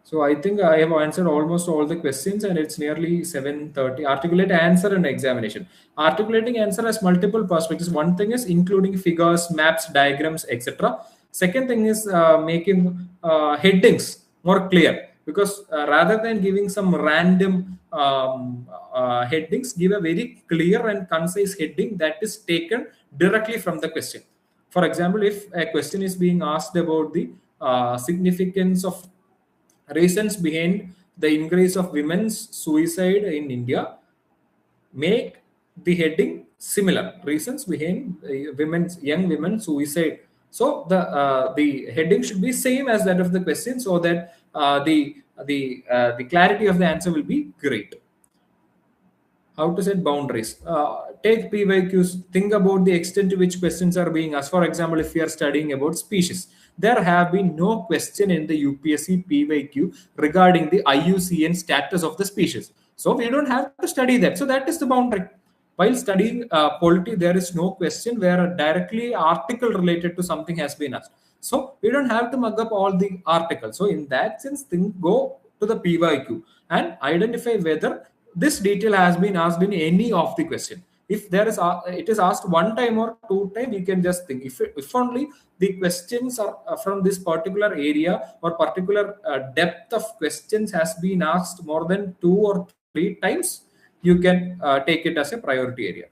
So I think I have answered almost all the questions, and it's nearly 7:30. Articulate answer and examination. Articulating answer has multiple perspectives. One thing is including figures, maps, diagrams, etc. Second thing is making headings more clear, because rather than giving some random headings, give a very clear and concise heading that is taken directly from the question. For example, if a question is being asked about the significance of reasons behind the increase of women's suicide in India, make the heading similar. Reasons behind young women suicide. So the heading should be same as that of the question, so that the clarity of the answer will be great. How to set boundaries? Take PYQs. Think about the extent to which questions are being asked. For example, if you are studying about species, there have been no question in the UPSC PYQ regarding the IUCN status of the species. So we don't have to study that. So that is the boundary. While studying polity, there is no question where a directly article related to something has been asked. So we don't have to mug up all the articles. So in that sense, go to the PYQ and identify whether this detail has been asked in any of the question. If there is it is asked one time or two times, you can just think. If only the questions are from this particular area or particular depth of questions has been asked more than 2 or 3 times, you can take it as a priority area.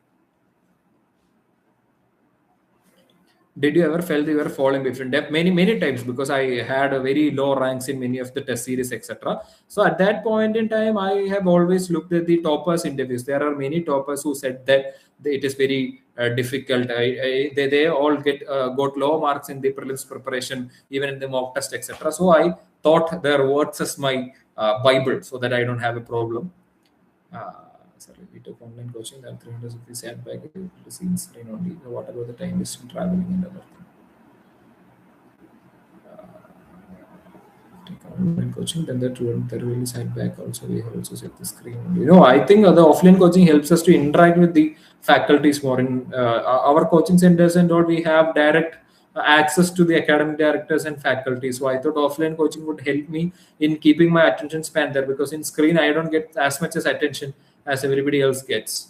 Did you ever felt you were falling between depth? Many times, because I had a very low ranks in many of the test series, etc. So at that point in time, I have always looked at the toppers interviews. There are many toppers who said that it is very difficult. They all got low marks in the prelims preparation, even in the mock test, etc. So I thought their words as my Bible, so that I don't have a problem. Sorry, we took online coaching, then 300 rupees sat back to see screen only. What about the time distance traveling and other thing? Take online coaching, then the 200 really sat back also. We have also set the screen only. I think the offline coaching helps us to interact with the faculties more. In our coaching centers and all, we have direct access to the academic directors and faculty. So I thought offline coaching would help me in keeping my attention span there, because in screen I don't get as much as attention as everybody else gets.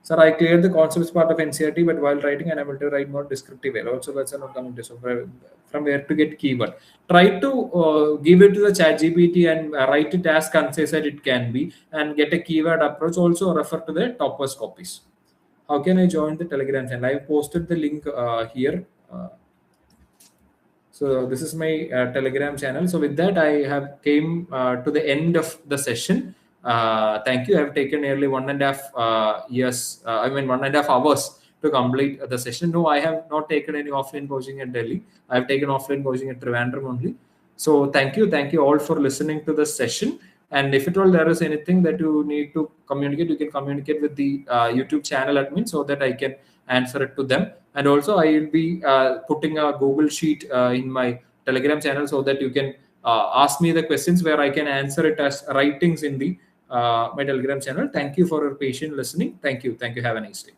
Sir, I cleared the concepts part of NCRT, but while writing, I'm able to write more descriptive well. Also, that's not coming to. So from where to get keyword? Try to give it to the ChatGPT and write it as concise as it can be, and get a keyword approach. Also, refer to the toppers copies. How can I join the Telegram channel? I posted the link here. So this is my Telegram channel. So with that, I have came to the end of the session. Thank you. I have taken nearly 1.5 years. 1.5 hours to complete the session. No, I have not taken any offline coaching at Delhi. I have taken offline coaching at Trivandrum only. So thank you all for listening to the session. And if at all there is anything that you need to communicate, you can communicate with the YouTube channel admin, so that I can answer it to them. And also I will be putting a Google Sheet in my Telegram channel, so that you can ask me the questions where I can answer it as writings in the my Telegram channel. Thank you for your patient listening. Thank you. Have a nice day.